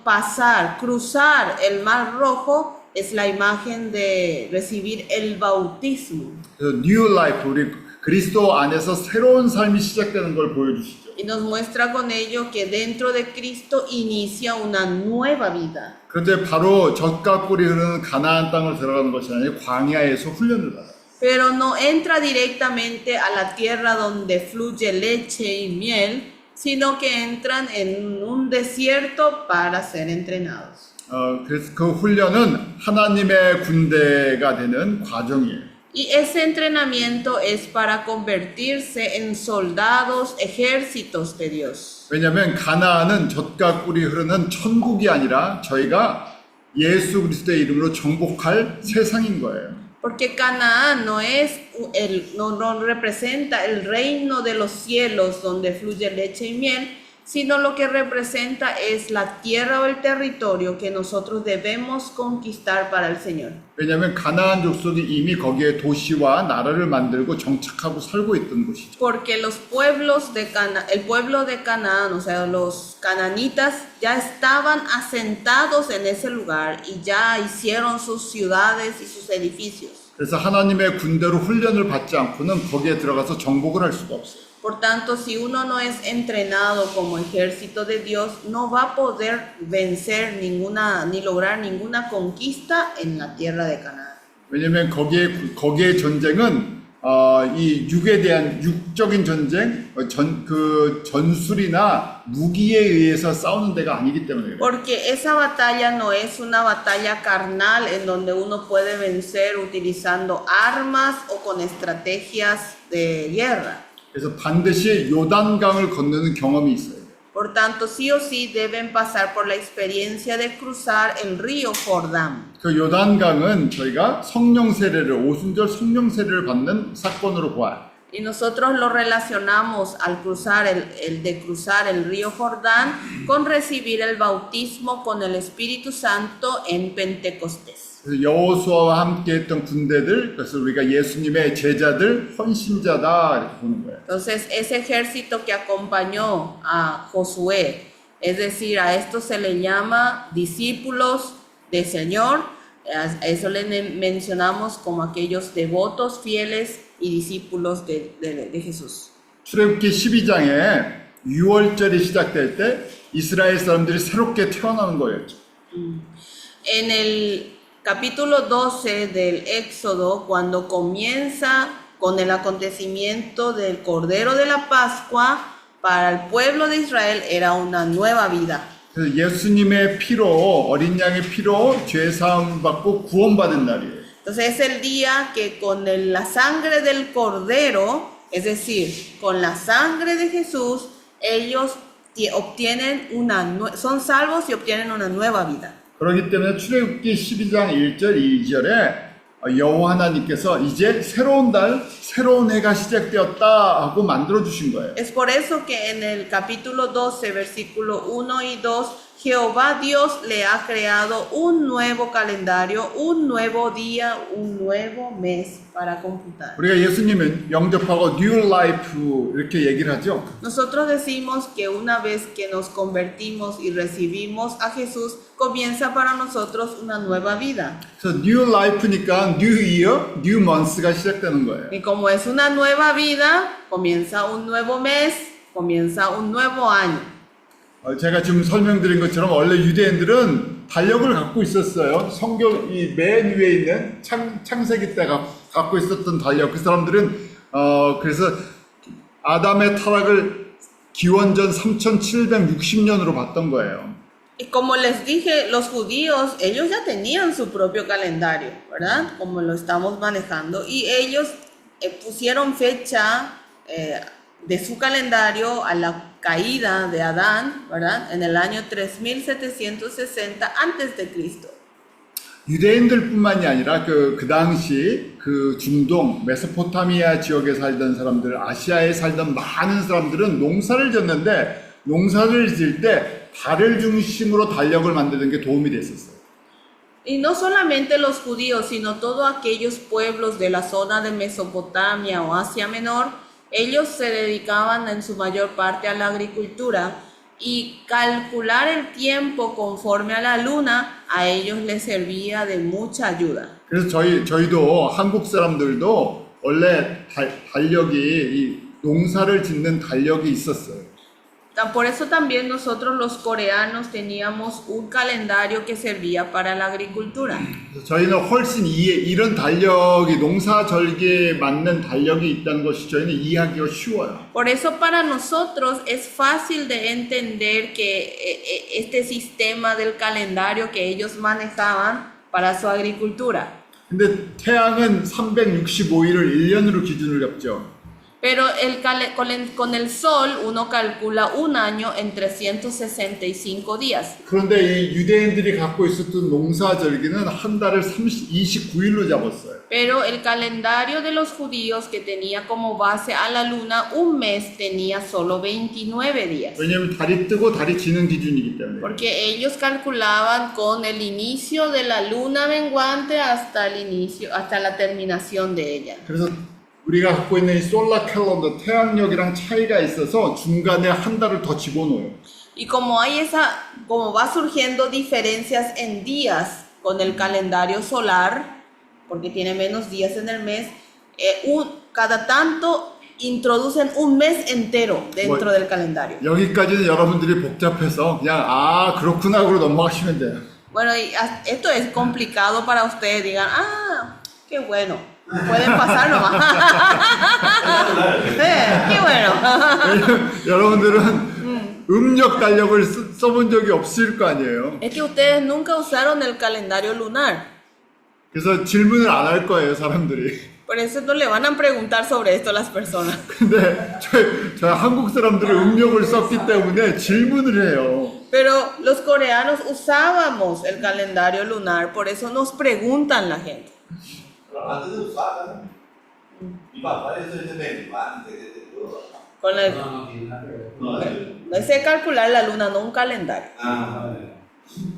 cruzar el Mar Rojo, es la imagen de recibir el bautismo. 그래서 New Life, 우리 그리스도 안에서 새로운 삶이 시작되는 걸 보여주시죠. Y nos muestra con ello que dentro de Cristo inicia una nueva vida. 그런데 바로 젖과 꿀이 흐르는 가나안 땅을 들어가는 것이 아니라 광야에서 훈련을 받아요. Pero no entra directamente a la tierra donde fluye leche y miel, sino que entran en un desierto para ser entrenados. 그래서 그 훈련은 하나님의 군대가 되는 과정이에요. Y ese entrenamiento es para convertirse en soldados, ejércitos de Dios. 왜냐하면 가나안은 젖과 꿀이 흐르는 천국이 아니라 저희가 예수 그리스도의 이름으로 정복할 세상인 거예요. Porque Canaán no representa el reino de los cielos donde fluye leche y miel, sino lo que representa es la tierra o el territorio que nosotros debemos conquistar para el Señor. 왜냐하면 가나안 족속이 이미 거기에 도시와 나라를 만들고 정착하고 살고 있던 곳이죠. Porque el pueblo de Canaán, o sea, los cananitas, ya estaban asentados en ese lugar y ya hicieron sus ciudades y sus edificios. 그래서 하나님의 군대로 훈련을 받지 않고는 거기에 들어가서 정복을 할 수가 없어요. Por tanto, si uno no es entrenado como ejército de Dios, no va a poder vencer ni lograr ninguna conquista en la tierra de Canaán. 왜냐하면 거기의 전쟁은 이 육에 대한 육적인 전쟁, 전술이나 무기에 의해서 싸우는 데가 아니기 때문에 그래요. Porque esa batalla no es una batalla carnal en donde uno puede vencer utilizando armas o con estrategias de guerra. 그래서 반드시 요단강을 건너는 경험이 있어요. Por tanto, sí o sí deben pasar por la experiencia de cruzar el río Jordán. 그 요단강은 저희가 성령 세례를 오순절 성령 세례를 받는 사건으로 보아요. Y nosotros lo relacionamos al cruzar cruzar el río Jordán con recibir el bautismo con el Espíritu Santo en Pentecostés. 그래서 여호수아와 함께 했던 군대들, 그래서 우리가 예수님의 제자들, 헌신자다 이렇게 보는 거예요. Entonces, ese ejército que acompañó a Josué, es decir, a esto se le llama discípulos del Señor, a eso le mencionamos como aquellos devotos, fieles y discípulos de Jesús. 출애굽기 12장에 6월절이 시작될 때 이스라엘 사람들이 새롭게 태어나는 거였죠. En el capítulo 12 del Éxodo, cuando comienza con el acontecimiento del Cordero de la Pascua, para el pueblo de Israel era una nueva vida. 그래서 예수님의 피로, 어린 양의 피로 죄 사함 받고 gu원받은 날이에요. Entonces es el día que con la sangre del Cordero Es decir, con la sangre de Jesús, ellos obtienen son salvos y obtienen una nueva vida. 그렇기 때문에 출애굽기 12장 1절 2절에 여호와 하나님께서 이제 새로운 달, 새로운 해가 시작되었다 하고 만들어 주신 거예요. Es por eso que en el capítulo 12, versículo 1 y 2, Jehová Dios le ha creado un nuevo calendario, un nuevo día, un nuevo mes para computar. 우리가 예수님은 영접하고 new life 이렇게 얘기를 하죠. Nosotros decimos que una vez que nos convertimos y recibimos a Jesús, comienza para nosotros una nueva vida. 그래서 new life니까 new year, new months가 시작되는 거예요. Y como es una nueva vida, comienza un nuevo mes, comienza un nuevo año. 제가 지금 설명드린 것처럼 원래 유대인들은 달력을 갖고 있었어요. 성경 이 맨 위에 있는 창세기 때 갖고 있었던 달력. 그 사람들은 그래서 아담의 타락을 기원전 3760년으로 봤던 거예요. Y como les dije, los judíos, ellos ya tenían su propio calendario, ¿verdad? Como lo estamos manejando. Y ellos pusieron fecha de su calendario a la caída de Adán, ¿verdad? En el año 3760 antes de Cristo. 유대인들뿐만이 아니라 그 당시 그 중동 메소포타미아 지역에 살던 사람들, 아시아에 살던 많은 사람들은 농사를 졌는데 농사를 지을 때 달을 중심으로 달력을 만드는 게 도움이 됐었어요. Y no solamente los judíos, sino todos aquellos pueblos de la zona de Mesopotamia o Asia Menor, ellos se dedicaban en su mayor parte a la agricultura y calcular el tiempo conforme a la luna a ellos les servía de mucha ayuda. 그래서 저희도 한국 사람들도 원래 달력이 이 농사를 짓는 달력이 있었어요. Por eso también nosotros los coreanos teníamos un calendario que servía para la agricultura. 저희는 훨씬 이런 달력이 농사절기에 맞는 달력이 있다는 것이 저희는 이해하기가 쉬워요. Por eso para nosotros es fácil de entender que este sistema del calendario que ellos manejaban para su agricultura. 근데 태양은 365일을 1년으로 기준을 잡죠. Pero con el sol uno calcula un año en 365 días. 그런데 이 유대인들이 갖고 있었던 농사절기는 한 달을 29일로 잡았어요. Pero el calendario de los judíos que tenía como base a la luna, un mes tenía solo 29 días. 왜냐하면 달이 뜨고 달이 지는 기준이기 때문에. Porque ellos calculaban con el inicio de la luna menguante hasta la terminación de ella. 그래서 우리가 갖고 있는 이 솔라 캘린더 태양력이랑 차이가 있어서 중간에 한 달을 더 집어넣어요. Y como va surgiendo diferencias en días con el calendario solar, porque tiene menos días en el mes, cada tanto introducen un mes entero dentro del calendario. 여기까지는 여러분들이 복잡해서 그냥 그렇구나 하고 넘어가시면 돼요. Bueno, y esto es complicado para ustedes, digan, qué bueno. Pueden pasar nomás. 네, qué bueno. 여러분들은 음력 달력을 써본 적이 없을 거 아니에요. Es que ustedes nunca usaron el calendario lunar. 그래서 질문을 안 할 거예요, 사람들이. Por eso no le van a preguntar sobre esto a las personas. 근데 저희 한국 사람들은 음력을 썼기 때문에 질문을 해요. Pero los coreanos usábamos el calendario lunar, por eso nos preguntan la gente. antes de usarla, mi papá eso es de antes de todo. Con el, no sé calcular la luna, no un calendario.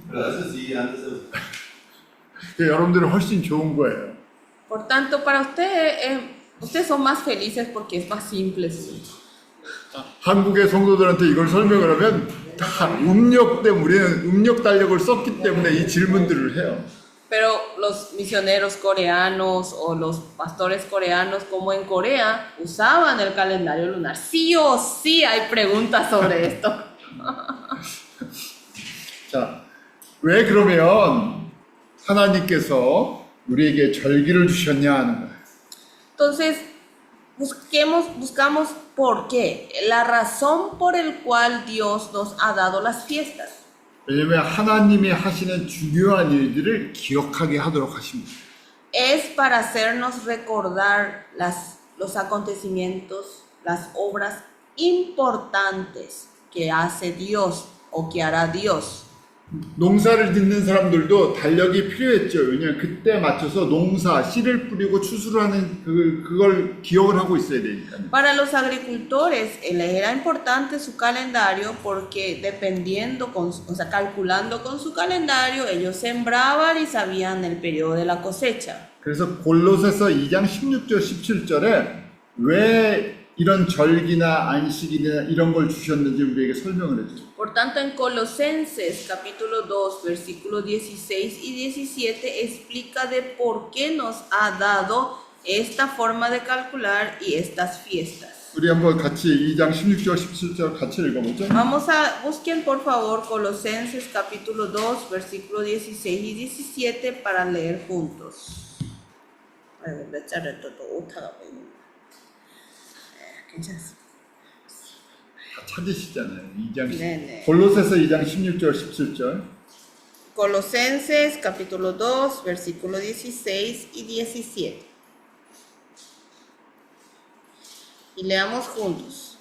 Pero eso sí, antes de usar. 여러분들은 훨씬 좋은 거예요. Por tanto, para ustedes, ustedes son más felices porque es más simple. 한국의 성도들한테 이걸 설명을 하면 다 음력 때문에 우리는 음력 달력을 썼기 때문에 이 질문들을 해요. Pero los misioneros coreanos o los pastores coreanos, como en Corea, usaban el calendario lunar. Sí o sí hay preguntas sobre esto. 자, 왜 그러면 하나님께서 우리에게 절기를 주셨냐 하는 거예요. Entonces, buscamos por qué. La razón por el cual Dios nos ha dado las fiestas. 왜냐하면 하나님이 하시는 중요한 일들을 기억하게 하도록 하십니다. Es para hacernos recordar las los acontecimientos, las obras importantes que hace Dios o que hará Dios. 농사를 짓는 saram들도 달력이 필요했죠. 왜냐하면 그때 맞춰서 농사, 씨를 뿌리고 추수를 하는 그걸 기억을 하고 있어야 되니까요. Para los agricultores era importante su calendario porque dependiendo, calculando con su calendario, ellos sembraban y sabían el periodo de la cosecha. 그래서 골로새서 2장 16절 17절에 왜 이런 절기나 안식일이나 이런 걸 주셨는지 우리에게 설명을 해줘요. Por tanto, en Colosenses capítulo 2, versículos 16 y 17 explica de por qué nos ha dado esta forma de calcular y estas fiestas. 우리 한번 같이 2장 16절 17절 같이 읽어보죠. Busquen por favor Colosenses capítulo 2, versículos 16 y 17 para leer juntos. 괜찮습니다. 다 찾으시잖아요. 2장 네네. 골로새서 2장 16절 17절. Colosenses capítulo 2, versículos 16 y 17. Y leamos juntos.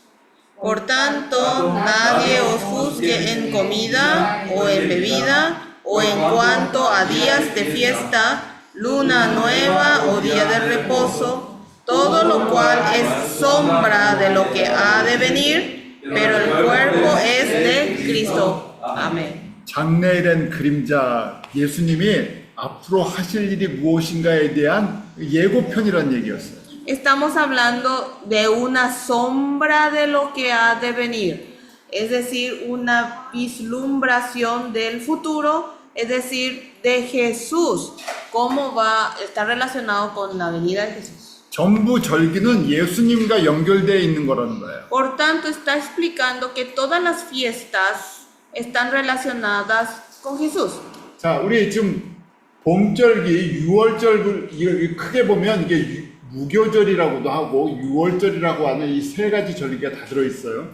Por tanto, nadie os juzgue en comida o en bebida o en cuanto a días de fiesta, luna nueva o día de reposo, todo lo cual es sombra de lo que ha de venir, pero el cuerpo es de Cristo. Amén. 장래일엔 그림자, 예수님이 앞으로 하실 일이 무엇인가에 대한 예고편이라는 얘기였어요. Estamos hablando de una sombra de lo que ha de venir, es decir, una vislumbración del futuro, es decir, de Jesús, cómo va a estar relacionado con la venida de Jesús. 전부 절기는 예수님과 연결되어 있는 거라는 거예요. Por tanto, está explicando que todas las fiestas están relacionadas con Jesús. 자, 우리 지금 봄절기, 6월절 이거 크게 보면 이게 무교절이라고도 하고 6월절이라고 하는 이 세 가지 절기가 다 들어 있어요.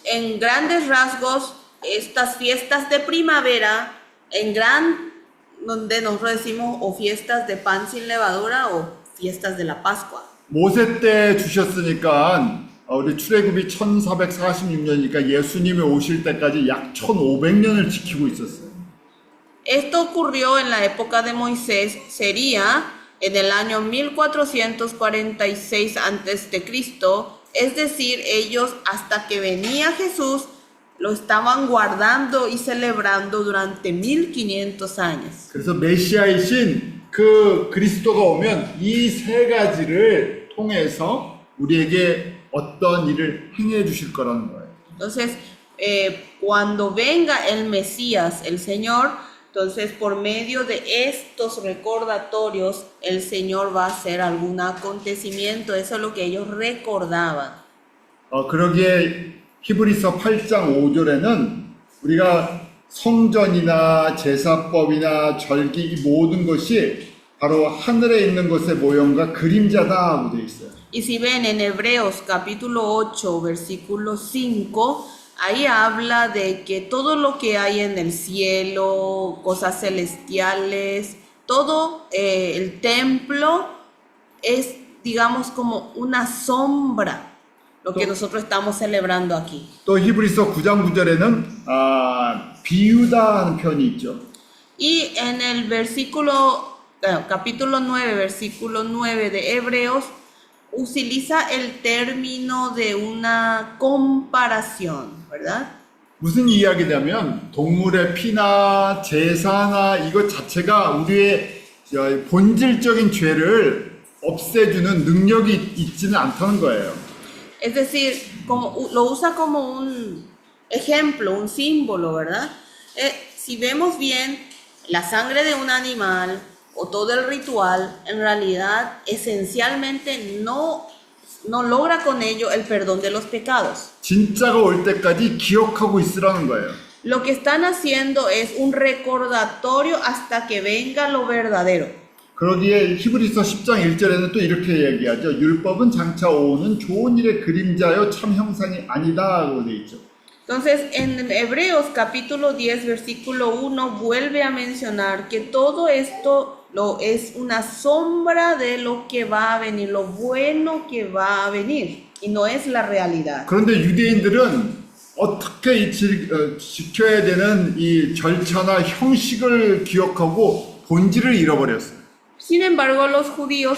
En grandes rasgos, estas fiestas de primavera, donde nosotros decimos o fiestas de pan sin levadura o fiestas de la Pascua. 모세 때 주셨으니까 우리 출애굽이 1446년이니까 예수님이 오실 때까지 약 1500년을 지키고 있었어요. Esto ocurrió en la época de Moisés, sería en el año 1446 a.C., es decir, ellos hasta que venía Jesús lo estaban guardando y celebrando durante 1500 años. 그래서 메시아이신 그 그리스도가 오면 이 세 가지를 통해서 우리에게 어떤 일을 행해 주실 거라는 거예요. Entonces, cuando venga el Mesías, el Señor, entonces por medio de estos recordatorios, el Señor va a hacer algún acontecimiento. Eso es lo que ellos recordaban. 그러기에 히브리서 8장 5절에는 우리가 성전이나 제사법이나 절기 이 모든 것이 바로 하늘에 있는 것의 모형과 그림자다 하고 되어 있어요. Y si ven en Hebreos capítulo 8, versículo 5, ahí habla de que todo lo que hay en el cielo, cosas celestiales, todo el templo es, digamos, como una sombra, lo que nosotros estamos celebrando aquí. 또 히브리서 9장 9절에는 비유다 하는 표현이 있죠. Y en el capítulo 9, versículo 9 de Hebreos, utiliza el término de una comparación, ¿verdad? 무슨 이야기냐면 동물의 피나 제사나 이것 자체가 우리의 본질적인 죄를 없애주는 능력이 있지는 않다는 거예요. Es decir, lo usa como un ejemplo, un símbolo, ¿verdad? Si vemos bien, la sangre de un animal o todo el ritual, en realidad, esencialmente no logra con ello el perdón de los pecados. 진짜가 올 때까지 기억하고 있으라는 거예요. Lo que están haciendo es un recordatorio hasta que venga lo verdadero. 그러기에 히브리서 10장 1절에는 또 이렇게 얘기하죠. 율법은 장차 오는 좋은 일의 그림자요 참 형상이 아니다 하고 돼 있죠. Entonces, en Hebreos capítulo 10, versículo 1, vuelve a mencionar que todo esto es una sombra de lo que va a venir, lo bueno que va a venir, y no es la realidad. 그런데 유대인들은 어떻게 지켜야 되는 이 절차나 형식을 기억하고 본질을 잃어버렸어요. Sin embargo, los judíos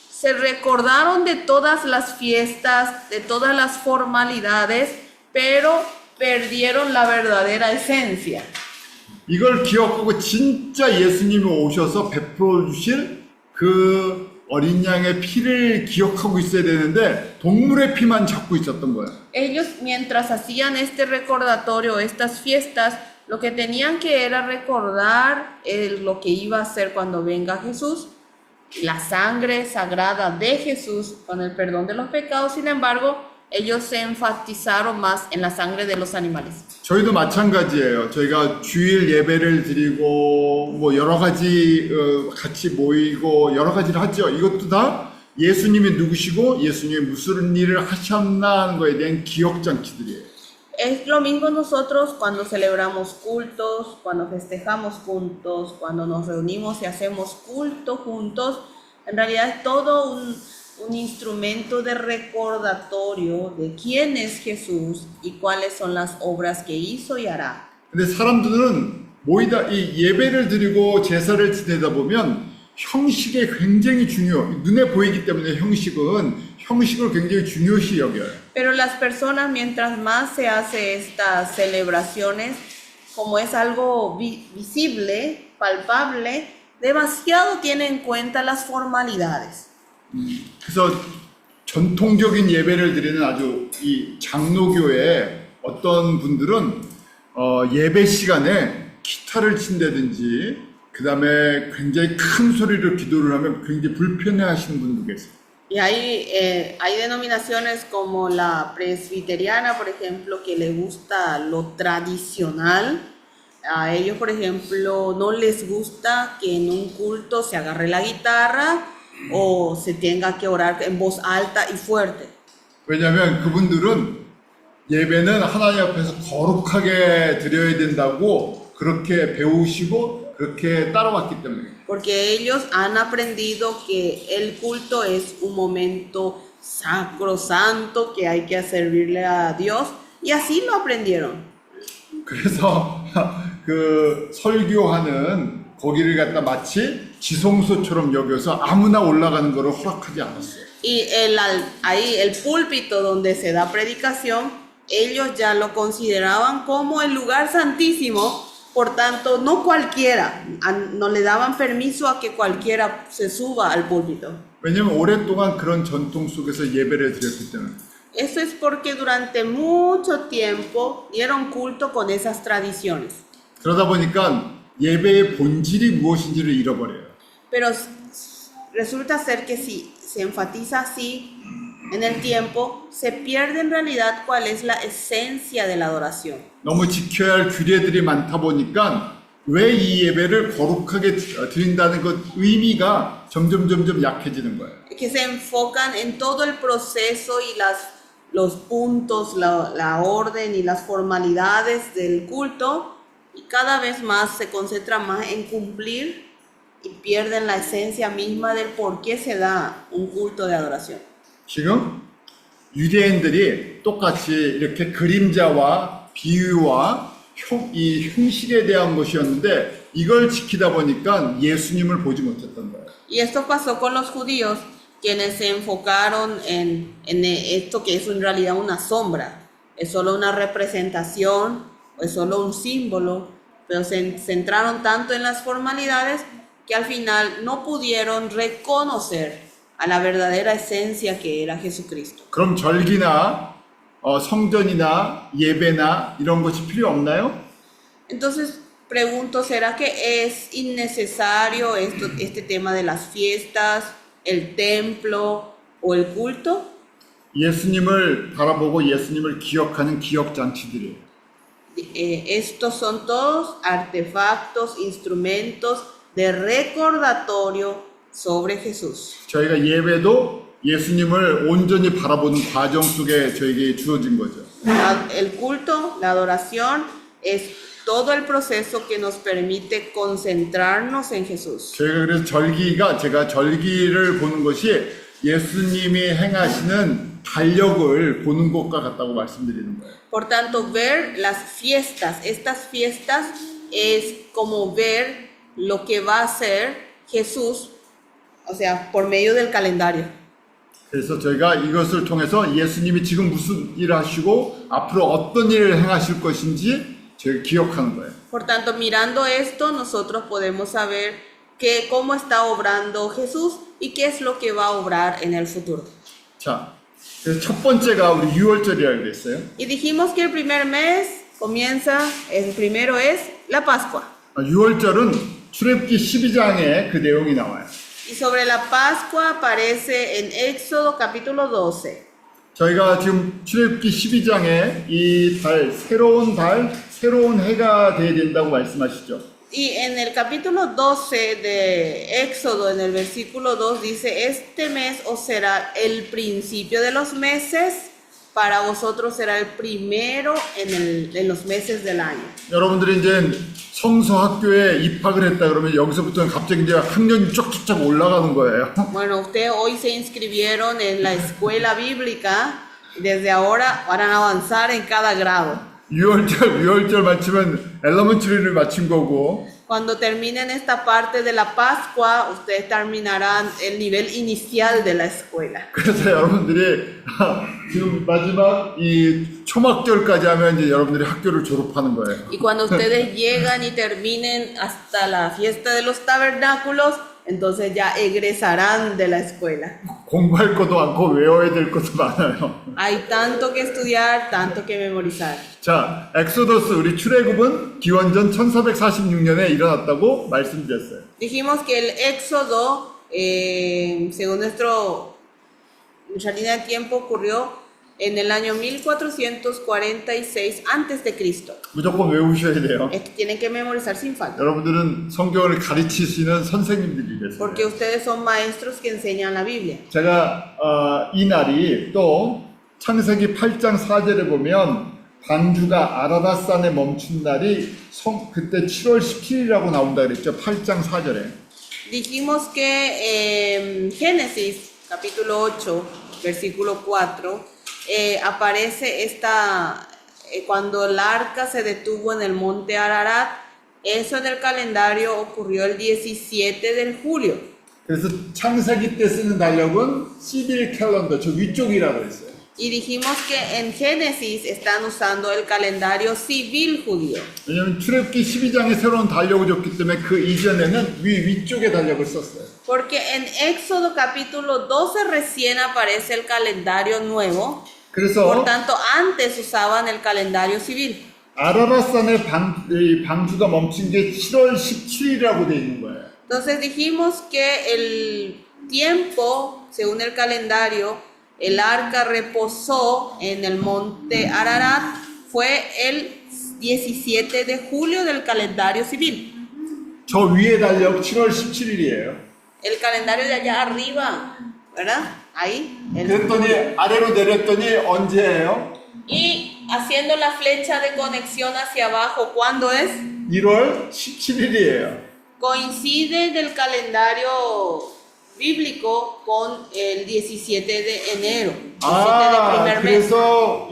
se recordaron de todas las fiestas, de todas las formalidades, pero perdieron la verdadera esencia. 이걸 기억하고 진짜 예수님이 오셔서 베풀어 주실 그 어린 양의 피를 기억하고 있어야 되는데 동물의 피만 잡고 있었던 거예요. Ellos, mientras hacían este recordatorio, estas fiestas, lo que tenían que era recordar lo que iba a hacer cuando venga Jesús, la sangre sagrada de Jesús con el perdón de los pecados. Sin embargo, ellos se enfatizaron más en la sangre de los animales. 저희도 마찬가지예요. 저희가 주일 예배를 드리고 뭐 여러 가지 같이 모이고 여러 가지를 하죠. 이것도 다 예수님이 누구시고 예수님이 무슨 일을 하셨나 하는 거에 대한 기억 장치들이에요. Es lo mismo nosotros cuando celebramos cultos, cuando festejamos juntos, cuando nos reunimos y hacemos culto juntos. En realidad es todo un instrumento de recordatorio de quién es Jesús y cuáles son las obras que hizo y hará. 근데 사람들은 모이다 이 예배를 드리고 제사를 지내다 보면 형식에 굉장히 눈에 보이기 때문에 형식을 굉장히 중요시 여겨요. Pero las personas, mientras más se hace estas celebraciones, como es algo visible, palpable, demasiado tiene en cuenta las formalidades. 그래서 전통적인 예배를 드리는 아주 이 장로교의 어떤 분들은 예배 시간에 기타를 친다든지 그 다음에 굉장히 큰 소리로 기도를 하면 굉장히 불편해하시는 분도 계세요. Y hay denominaciones como la presbiteriana, por ejemplo, que le gusta lo tradicional. A ellos, por ejemplo, no les gusta que en un culto se agarre la guitarra o se tenga que orar en voz alta y fuerte. 왜냐하면 그분들은 예배는 하나님 앞에서 거룩하게 드려야 된다고 그렇게 배우시고 그렇게 따라왔기 때문에. Porque ellos han aprendido que el culto es un momento sacrosanto, que hay que servirle a Dios, y así lo aprendieron. 그래서 그 설교하는 거기를 갖다 마치 지성소처럼 여겨서 아무나 올라가는 것을 허락하지 않았어요. Y ahí el púlpito donde se da predicación, ellos ya lo consideraban como el lugar santísimo. Por tanto, no cualquiera, no le daban permiso a que cualquiera se suba al púlpito. 왜냐하면 오랫동안 그런 전통 속에서 예배를 드렸기 때문에. Eso es porque durante mucho tiempo dieron culto con esas tradiciones. 그러다 보니까 예배의 본질이 무엇인지를 잃어버려요. Pero resulta ser que si se enfatiza así en el tiempo, se pierde en realidad cuál es la esencia de la adoración. 너무 지켜야 할 규례들이 많다 보니까 왜 이 예배를 거룩하게 드린다는 것 의미가 점점 약해지는 거예요. Que se enfocan en todo el proceso y los puntos, la orden y las formalidades del culto, y cada vez más se concentran más en cumplir y pierden la esencia misma del por qué se da un culto de adoración. 지금 유대인들이 똑같이 이렇게 그림자와 비유와 이 형식에 대한 것이었는데 이걸 지키다 보니까 예수님을 보지 못했던 거예요. Y esto pasó con los judíos, quienes se enfocaron en esto que es en realidad una sombra, es solo una representación, es solo un símbolo, pero se centraron tanto en las formalidades que al final no pudieron reconocer a la verdadera esencia que era Jesucristo. 그럼 절기나 성전이나 예배나 이런 것이 필요 없나요? Entonces pregunto, ¿será que es innecesario este tema de las fiestas, el templo o el culto? 예수님을 바라보고 예수님을 기억하는 기억 장치들이에요. Estos son todos artefactos, instrumentos de recordatorio sobre Jesús. 저희가 예배도 예수님을 온전히 바라보는 과정 속에 저에게 주어진 거죠. El culto, la adoración es todo el proceso que nos permite concentrarnos en Jesús. 그래서 제가 절기를 보는 것이 예수님이 행하시는 달력을 보는 것과 같다고 말씀드리는 거예요. Por tanto, ver las fiestas, estas fiestas es como ver lo que va a hacer Jesús, o sea, por medio del calendario. 그래서 저희가 이것을 통해서 예수님이 지금 무슨 일을 하시고 앞으로 어떤 일을 행하실 것인지 저희가 기억하는 거예요. Por tanto, mirando esto, nosotros podemos saber cómo está obrando Jesús y qué es lo que va a obrar en el futuro. 자, 그래서 첫 번째가 우리 6월절이라고 그랬어요. Y dijimos que el primer mes el primero es la Pascua. 6월절은 출애굽기 12장에 그 내용이 나와요. Y sobre la Pascua aparece en Éxodo capítulo 12. 저희가 지금 출애굽기 12장에 이 달, 새로운 해가 되어야 된다고 말씀하시죠. Y en el capítulo 12 de Éxodo, en el versículo 2, dice: este mes os será el principio de los meses, para vosotros será el primero en los meses del año. 여러분들이 이제 성서 학교에 입학을 했다 그러면 여기서부터는 갑자기 이제 학년이 쫙쫙 올라가는 거예요. Bueno, ustedes hoy se inscribieron en la escuela bíblica y desde ahora van a avanzar en cada grado. 6월절 마치면 엘러먼트리를 마친 거고 Cuando terminen esta parte de la Pascua, ustedes terminarán el nivel inicial de la escuela. 그래서 여러분들이 지금 마지막 이 초막절까지 하면 이제 여러분들이 학교를 졸업하는 거예요. Y cuando ustedes llegan y terminen hasta la fiesta de los tabernáculos, entonces ya egresarán de la escuela. 공부할 것도 많고 외워야 될 것도 많아요. Hay tanto que estudiar, tanto que memorizar. 자, 엑소더스 우리 출애굽은 기원전 1446년에 일어났다고 말씀드렸어요. Dijimos que el Éxodo, según nuestra línea de tiempo, ocurrió en el año 1446 antes de Cristo. 무조건 외우셔야 돼요. Esto tienen que memorizar sin falta, 여러분들은 성경을 가르치시는 선생님들이 계세요. porque ustedes son maestros que enseñan la Biblia. 제가 이 날이 또 창세기 8장 4절에 보면 방주가 아라닷산에 멈춘 날이 그때 7월 17일이라고 나온다 그랬죠. 8장 4절에. Dijimos que en Génesis capítulo 8, versículo 4, aparece cuando el arca se detuvo en el monte Ararat. Eso en el calendario ocurrió el 17 de julio. 그래서 창세기 때 쓰는 달력은 시빌 캘런더, 저 위쪽이라고 했어요. Y dijimos que en Génesis están usando el calendario civil judío. 왜냐하면 출애굽기 12장에 새로운 달력을 줬기 때문에 그 이전에는 위쪽에 달력을 썼어요. Porque en Éxodo capítulo 12 recién aparece el calendario nuevo. 그래서 Por tanto, antes usaban el calendario civil. 아라닷산에 방주가 멈춘 게 7월 17일이라고 되어 있는 거예요. Entonces dijimos que el tiempo, según el calendario, el arca reposó en el monte Ararat, fue el 17 de julio del calendario civil. 저 위에 달력 7월 17일이에요. El calendario de allá arriba, ¿verdad? Ahí. 그랬더니 아래로 내렸더니 언제예요? Y haciendo la flecha de conexión hacia abajo, ¿cuándo es? 1월 17일이에요. Coincide del calendario bíblico con el 17 de enero, 17 del primer mes. 그래서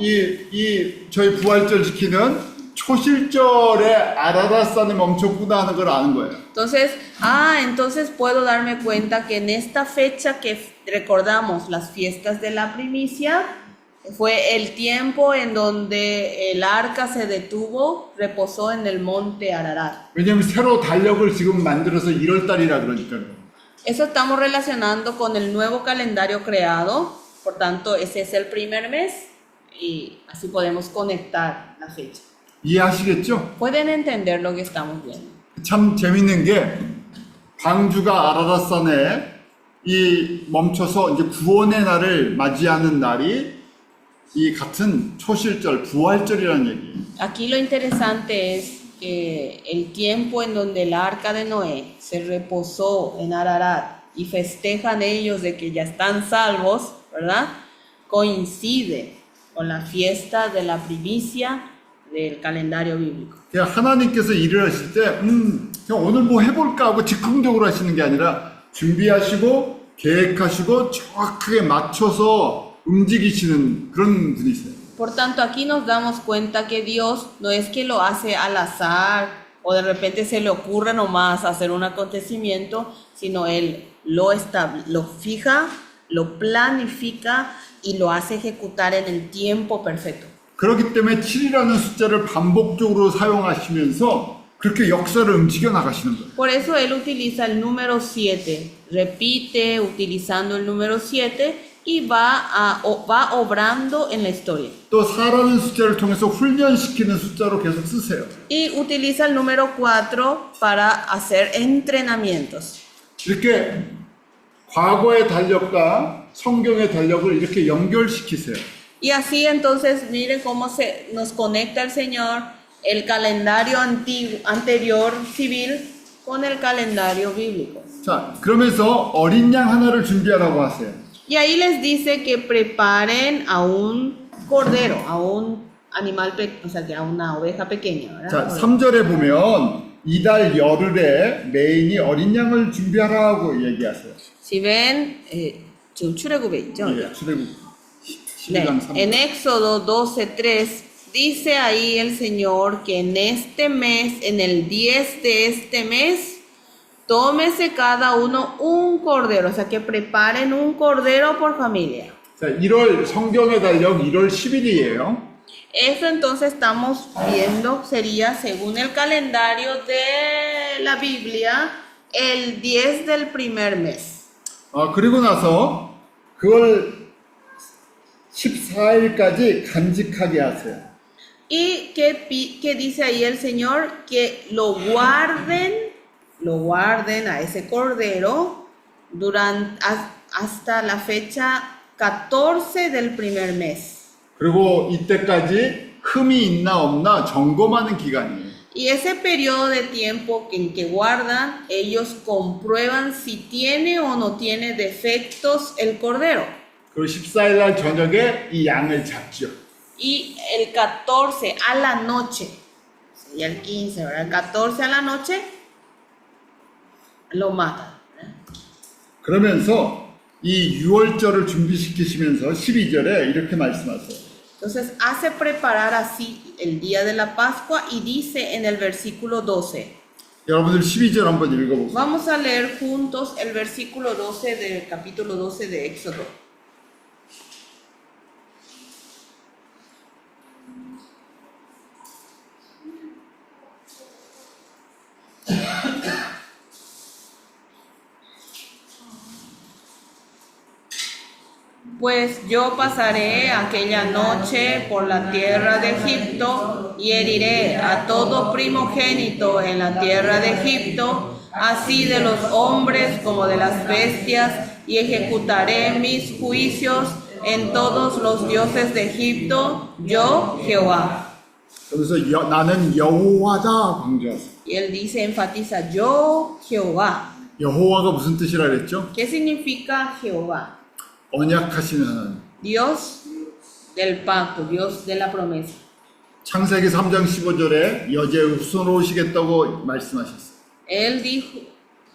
저희 부활절 지키는 초실절에 아라닷산에 멈췄구나 하는 걸 아는 거예요. Entonces puedo darme cuenta que en esta fecha que recordamos las fiestas de la primicia, fue el tiempo en donde el arca se detuvo, reposó en el monte Ararat. 왜냐면 새로 달력을 지금 만들어서 1월달이라 그러니까요. Eso estamos relacionando con el nuevo calendario creado, por tanto ese es el primer mes y así podemos conectar la fecha. 이해하시겠죠? ¿Pueden entender lo que estamos viendo? 참 재밌는 게 방주가 아라닷산에 멈춰서 이제 구원의 날을 맞이하는 날이 이 같은 초실절, 부활절이라는 얘기예요. Aquí lo interesante es que el tiempo en donde el arca de Noé se reposó en Ararat y festejan ellos de que ya están salvos, ¿verdad? Coincide con la fiesta de la primicia del calendario bíblico. 그냥 하나님께서 일을 하실 때, 그냥 오늘 뭐 해볼까 하고 즉흥적으로 하시는 게 아니라 준비하시고 계획하시고 정확하게 맞춰서 움직이시는 그런 분이세요. Por tanto, aquí nos damos cuenta que Dios no es que lo hace al azar o de repente se le ocurre nomás hacer un acontecimiento, sino Él lo fija, lo planifica y lo hace ejecutar en el tiempo perfecto. 그렇기 때문에 7이라는 숫자를 반복적으로 사용하시면서 그렇게 역사를 움직여 나가시는 거예요. Por eso Él utiliza el número 7, repite utilizando el número 7 y va obrando en la historia. 또 4라는 숫자를 통해서 훈련시키는 숫자로 계속 쓰세요. Y utiliza el número 4 para hacer entrenamientos. 이렇게 과거의 달력과 성경의 달력을 이렇게 연결시키세요. Y así entonces miren cómo nos conecta el Señor el calendario anterior civil con el calendario bíblico. 자, 그러면서 어린 양 하나를 준비하라고 하세요. Y ahí les dice que preparen a un cordero, a un animal, o sea, que a una oveja pequeña, 자, ¿verdad? 3절에 보면 이달 열흘에 메인이 어린 양을 준비하라고 얘기하세요. Si ven, 지금 출애굽에 있죠? 예, 출애굽 네, 12장 3절. en Éxodo 12:3 dice ahí el Señor que en este mes, en el 10 de este mes, tómese cada uno un cordero, o sea que preparen un cordero por familia. 자, 1월 성경의 달력 1월 10일이에요. Eso entonces estamos viendo sería según el calendario de la Biblia el 10 del primer mes. 그리고 나서 그걸 14일까지 간직하게 하세요. Y que dice ahí el Señor que lo guarden a ese cordero hasta la fecha 14 del primer mes. 그리고 이때까지 흠이 있나 없나 점검하는 기간이에요. Y ese periodo de tiempo en que guardan, ellos comprueban si tiene o no tiene defectos el cordero. 그리고 14일 날 저녁에 이 양을 잡죠. Y el 14 a la noche, sería el 15, ¿verdad? El 14 a la noche, lo matan. ¿verdad? 그러면서 이 6월절을 준비시키시면서 12절에 이렇게 말씀하세요. Entonces hace preparar así el día de la Pascua y dice en el versículo 12. 여러분들 12절 한번 읽어보세요. Vamos a leer juntos el versículo 12 del capítulo 12 de Éxodo. Pues yo pasaré aquella noche por la tierra de Egipto y heriré a todo primogénito en la tierra de Egipto, así de los hombres como de las bestias, y ejecutaré mis juicios en todos los dioses de Egipto, yo Jehová. 여기서 나는 여호와다 강조하세요. Y él dice, enfatiza, yo Jehová. 여호와가 무슨 뜻이라 그랬죠? ¿Qué significa Jehová? 언약하시는 하나님. Dios del pacto, Dios de la promesa. 창세기 3장 15절에 여제 후손으로 오시겠다고 말씀하셨어요. Él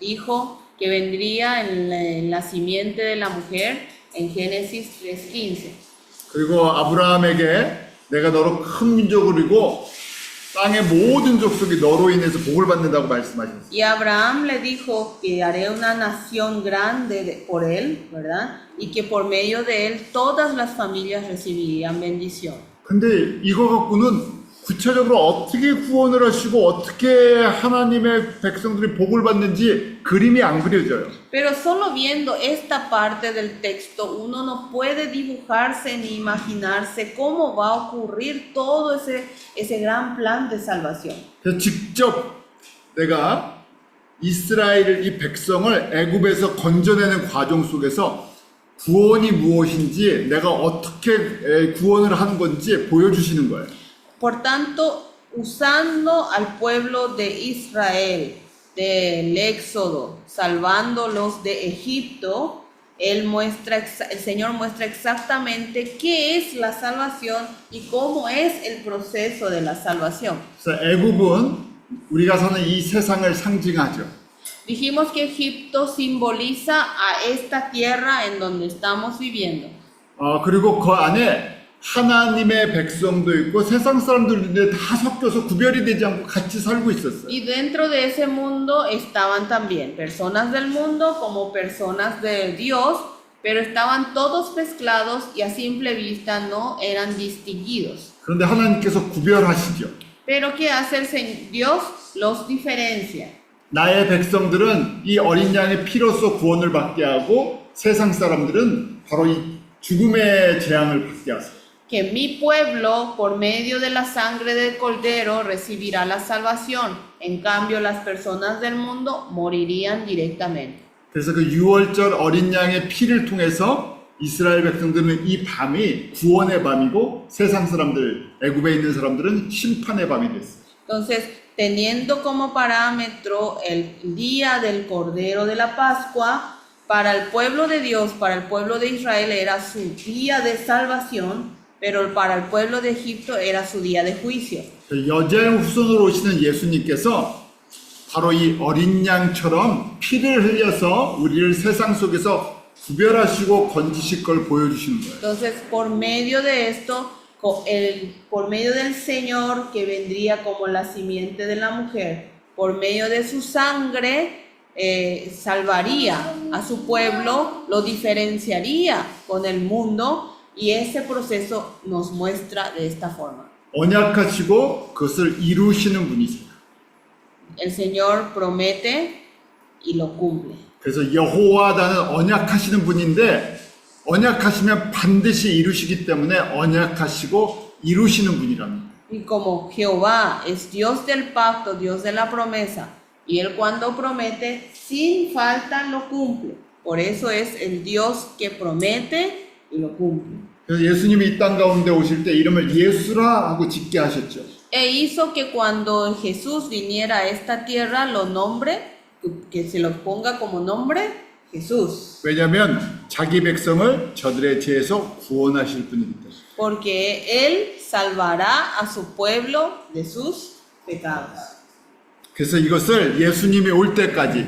dijo que vendría en la simiente de la mujer en Génesis 3:15. 그리고 아브라함에게 내가 너로 큰 민족을 이루고 땅의 모든 족속이 너로 인해서 복을 받는다고 말씀하셨어요. Y Abraham le dijo que haré una nación grande por él, ¿verdad? Y que por medio de él todas las familias recibirían bendición. 근데 이거 갖고는 구체적으로 어떻게 구원을 하시고 어떻게 하나님의 백성들이 복을 받는지 그림이 안 그려져요. Pero solo viendo esta parte del texto, uno no puede dibujarse ni imaginarse cómo va a ocurrir todo ese gran plan de salvación. 그래서 직접 내가 이스라엘 이 백성을 애굽에서 건져내는 과정 속에서 구원이 무엇인지 내가 어떻게 구원을 하는 건지 보여주시는 거예요. Por tanto, usando al pueblo de Israel del Éxodo, salvándolos de Egipto, el Señor muestra exactamente qué es la salvación y cómo es el proceso de la salvación. 그래서 애굽은 우리가 사는 이 세상을 상징하죠. Dijimos que Egipto simboliza a esta tierra en donde estamos viviendo. 그리고 그 안에 하나님의 백성도 있고 세상 사람들인데 다 섞여서 구별이 되지 않고 같이 살고 있었어요. Y dentro de ese mundo estaban también personas del mundo como personas de Dios, pero estaban todos mezclados y a simple vista no eran distinguidos. 그런데 하나님께서 구별하시죠. Pero ¿qué hace Dios? Los diferencia. 나의 백성들은 이 어린 양의 피로써 구원을 받게 하고 세상 사람들은 바로 이 죽음의 재앙을 받게 하세요. Que mi pueblo, por medio de la sangre del Cordero, recibirá la salvación. En cambio, las personas del mundo morirían directamente. 그래서 그 유월절 어린 양의 피를 통해서 이스라엘 백성들은 이 밤이 구원의 밤이고 세상 사람들, 애굽에 있는 사람들은 심판의 밤이 됐어요. Entonces, teniendo como parámetro el día del Cordero de la Pascua, para el pueblo de Dios, para el pueblo de Israel era su día de salvación, pero para el pueblo de Egipto era su día de juicio. 여자의 후손으로 오시는 예수님께서 바로 이 어린 양처럼 피를 흘려서 우리를 세상 속에서 구별하시고 건지실 걸 보여주시는 거예요. Entonces, por medio de esto, por medio del Señor que vendría como la simiente de la mujer, por medio de su sangre, salvaría a su pueblo, lo diferenciaría con el mundo, y ese proceso nos muestra de esta forma. 언약하시고 그것을 이루시는 분이세요. El Señor promete y lo cumple. 그래서 여호와라는 언약하시는 분인데 언약하시면 반드시 이루시기 때문에 언약하시고 이루시는 분이랍니다. Y como Jehová es Dios del pacto, Dios de la promesa, y Él cuando promete, sin falta lo cumple. Por eso es el Dios que promete y lo cumple. 그래서 예수님이 이 땅 가운데 오실 때 이름을 예수라 하고 짓게 하셨죠. E hizo que cuando Jesús viniera a esta tierra lo nombre, que se lo ponga como nombre Jesús. 왜냐하면 자기 백성을 저들의 죄에서 구원하실 분이기 때문에. Porque Él salvará a su pueblo de sus pecados. 그래서 이것을 예수님이 올 때까지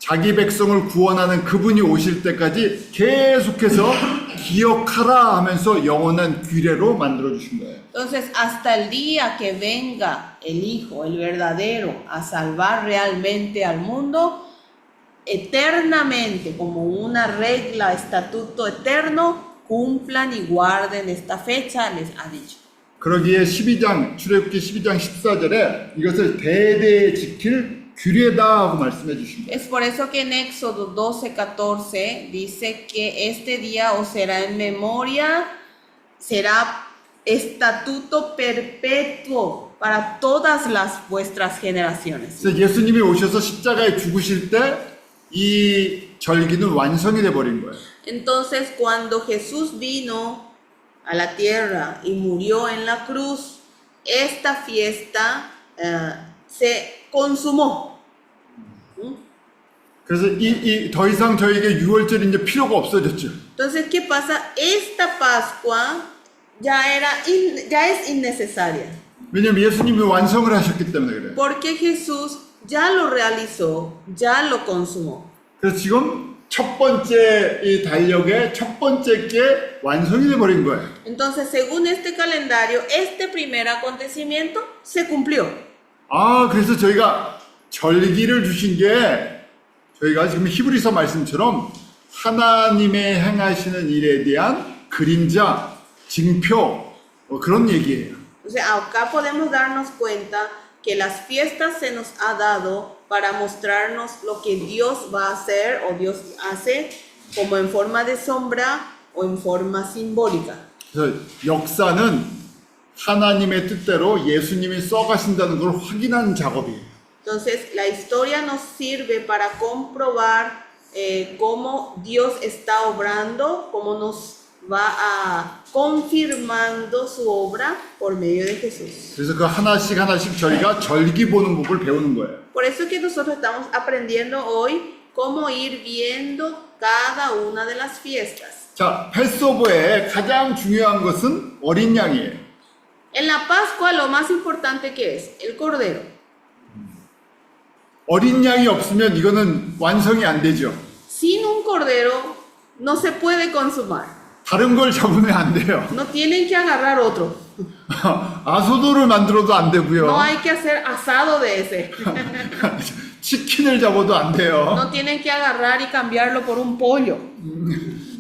자기 백성을 구원하는 그분이 오실 때까지 계속해서 기억하라 하면서 영원한 규례로 만들어 주신 거예요. Entonces, hasta el día que venga el Hijo, el verdadero, a salvar realmente al mundo, eternamente, como una regla, estatuto eterno, cumplan y guarden esta fecha, les ha dicho. 그러기에 12장, 출애굽기 12장 14절에 이것을 대대에 지킬 규례다 하고 말씀해 주신 거예요. Es por eso que en Éxodo 12:14 dice que este día os será en memoria, será estatuto perpetuo para todas las vuestras generaciones. 그래서 예수님이 오셔서 십자가에 죽으실 때 이 절기는 완성이 돼 버린 거예요. Entonces, cuando Jesús vino a la tierra y murió en la cruz, esta fiesta se consumó. 그래서 더 이상 저에게 유월절이 이제 필요가 없어졌죠. Entonces, ¿qué pasa? Esta Pascua ya es innecesaria. 왜냐면 예수님이 완성을 하셨기 때문에 그래요. Porque Jesús ya lo realizó, ya lo consumó. 그래서 지금 첫 번째 이 달력의 첫 번째 게 완성이 돼 버린 거예요. Entonces, según este calendario, este primer acontecimiento se cumplió. 그래서 저희가 절기를 주신 게 저희가 지금 히브리서 말씀처럼 하나님의 행하시는 일에 대한 그림자, 징표 그런 얘기예요. O sea, acá podemos darnos cuenta que las fiestas se nos ha dado para mostrarnos lo que Dios va a hacer o Dios hace como en forma de sombra o en forma simbólica. 그래서 역사는 하나님의 뜻대로 예수님이 써가신다는 걸 확인하는 작업이에요. Entonces, la historia nos sirve para comprobar cómo Dios está obrando, cómo nos va confirmando su obra por medio de Jesús. 그래서 그 하나씩 저희가 절기 보는 법을 배우는 거예요. Por eso es que nosotros estamos aprendiendo hoy cómo ir viendo cada una de las fiestas. 자, 패스오버의 가장 중요한 것은 어린 양이에요. En la Pascua lo más importante que es el cordero. 어린 양이 없으면 이거는 완성이 안 되죠. Sin un cordero no se puede consumar. 다른 걸 잡으면 안 돼요. No tienen que agarrar otro. 아소도를 만들어도 안 되고요. No hay que hacer asado de ese. 치킨을 잡아도 안 돼요. No tienen que agarrar y cambiarlo por un pollo.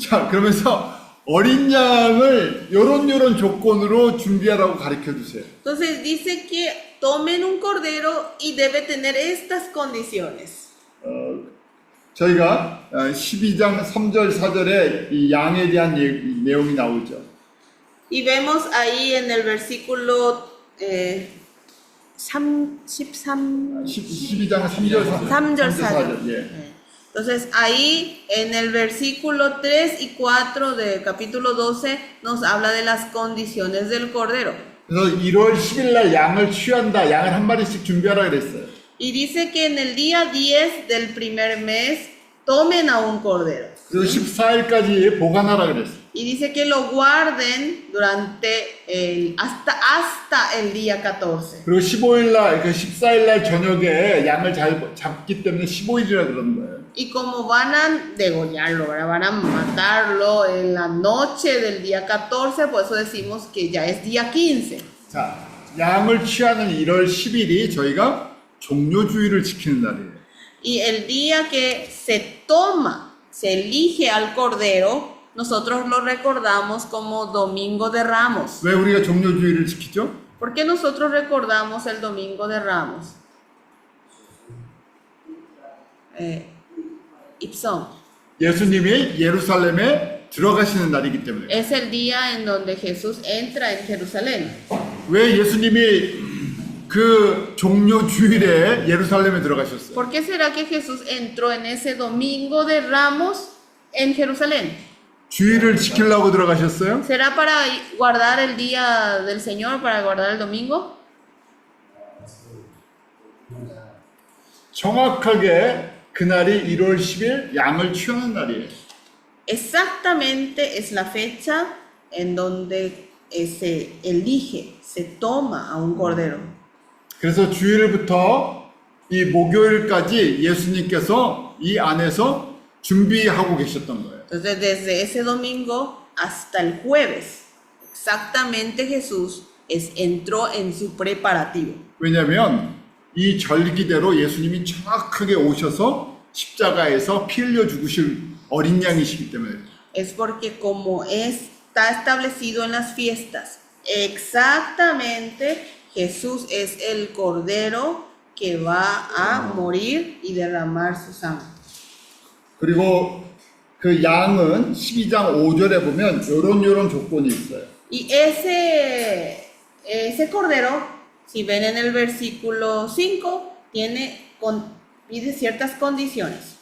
자, 그러면서 어린 양을 요런 조건으로 준비하라고 가르쳐 주세요. Entonces dice que tomen un cordero y debe tener estas condiciones. 저희가 12장 3절 4절에 이 양에 대한 내용이 나오죠. Y vemos ahí en el versículo 13, 12장 3절 4절. 예. Entonces ahí en el versículo 3 y 4 del capítulo 12 nos habla de las condiciones del cordero. 그래서 1월 10일 날 양을 취한다. 양을 한 마리씩 준비하라 그랬어요. Y dice que en el día 10 del primer mes tomen a un cordero. 그리고 14일까지 보관하라 그랬어요. Y dice que lo guarden durante hasta el día 14. 그리고 15일 날, 그 14일 날 저녁에 양을 잘 잡기 때문에 15일이라 그런 거예요. Y como van a degollarlo, ¿verdad? Van a matarlo en la noche del día 14, por eso decimos que ya es día 15. 자, 양을 취하는 1월 10일이 저희가 종료주의를 지키는 날이에요. Y el día que se toma, se elige al cordero, nosotros lo recordamos como Domingo de Ramos. 왜 우리가 종료주의를 지키죠? ¿Por qué nosotros recordamos el Domingo de Ramos? Ipsón. 예수님이 예루살렘에 들어가시는 날이기 때문에. Es el día en donde Jesús entra en Jerusalén. 왜 예수님이 그 종료주일에 예루살렘에 들어가셨어요? ¿Por qué será que Jesús entró en ese Domingo de Ramos en Jerusalén? 주일을 지키려고 들어가셨어요? ¿Será para guardar el día del Señor, para guardar el domingo? 정확하게 그날이 1월 10일 양을 취하는 날이에요. Exactamente es la fecha en donde se elige, se toma a un cordero. 그래서 주일부터 이 목요일까지 예수님께서 이 안에서 준비하고 계셨던 거예요. Entonces, desde ese domingo hasta el jueves, exactamente Jesús entró en su preparativo. 왜냐하면 이 절기대로 예수님이 정확하게 오셔서 십자가에서 피 흘려 죽으실 어린 양이시기 때문에. Es porque como está establecido en las fiestas, exactamente Jesús es el cordero que va a morir y derramar su sangre. 그리고 그 양은 12장 5절에 보면 요런 조건이 있어요. Y ese cordero, si ven en el versículo 5, pide ciertas condiciones.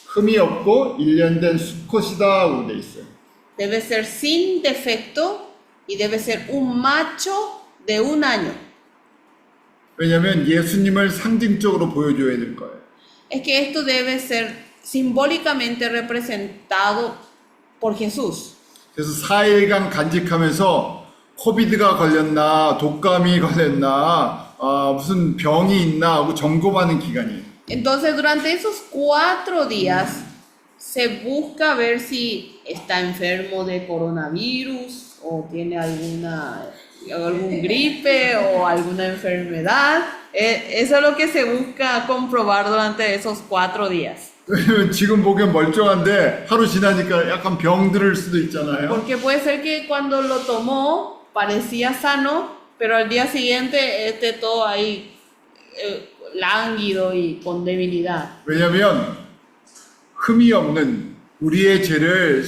흠이 없고 일련된 수컷이다고 돼 있어요. Debe ser sin defecto y debe ser un macho de 1 año. 왜냐하면 예수님을 상징적으로 보여줘야 될 거예요. Es que esto debe ser simbólicamente representado por Jesús. 그래서 4일간 간직하면서 코비드가 걸렸나 독감이 걸렸나 무슨 병이 있나 하고 점검하는 기간이에요. Entonces durante esos 4 días se busca ver si está enfermo de coronavirus o tiene algún gripe o alguna enfermedad. Eso es lo que se busca comprobar durante esos 4 días. 왜냐면 지금 보기엔 멀쩡한데 하루 지나니까 약간 병들을 수도 있잖아요. Porque puede ser que cuando lo tomó parecía sano, pero al día siguiente esté todo ahí lánguido y con debilidad. 왜냐면 흠이 없는 우리의 죄를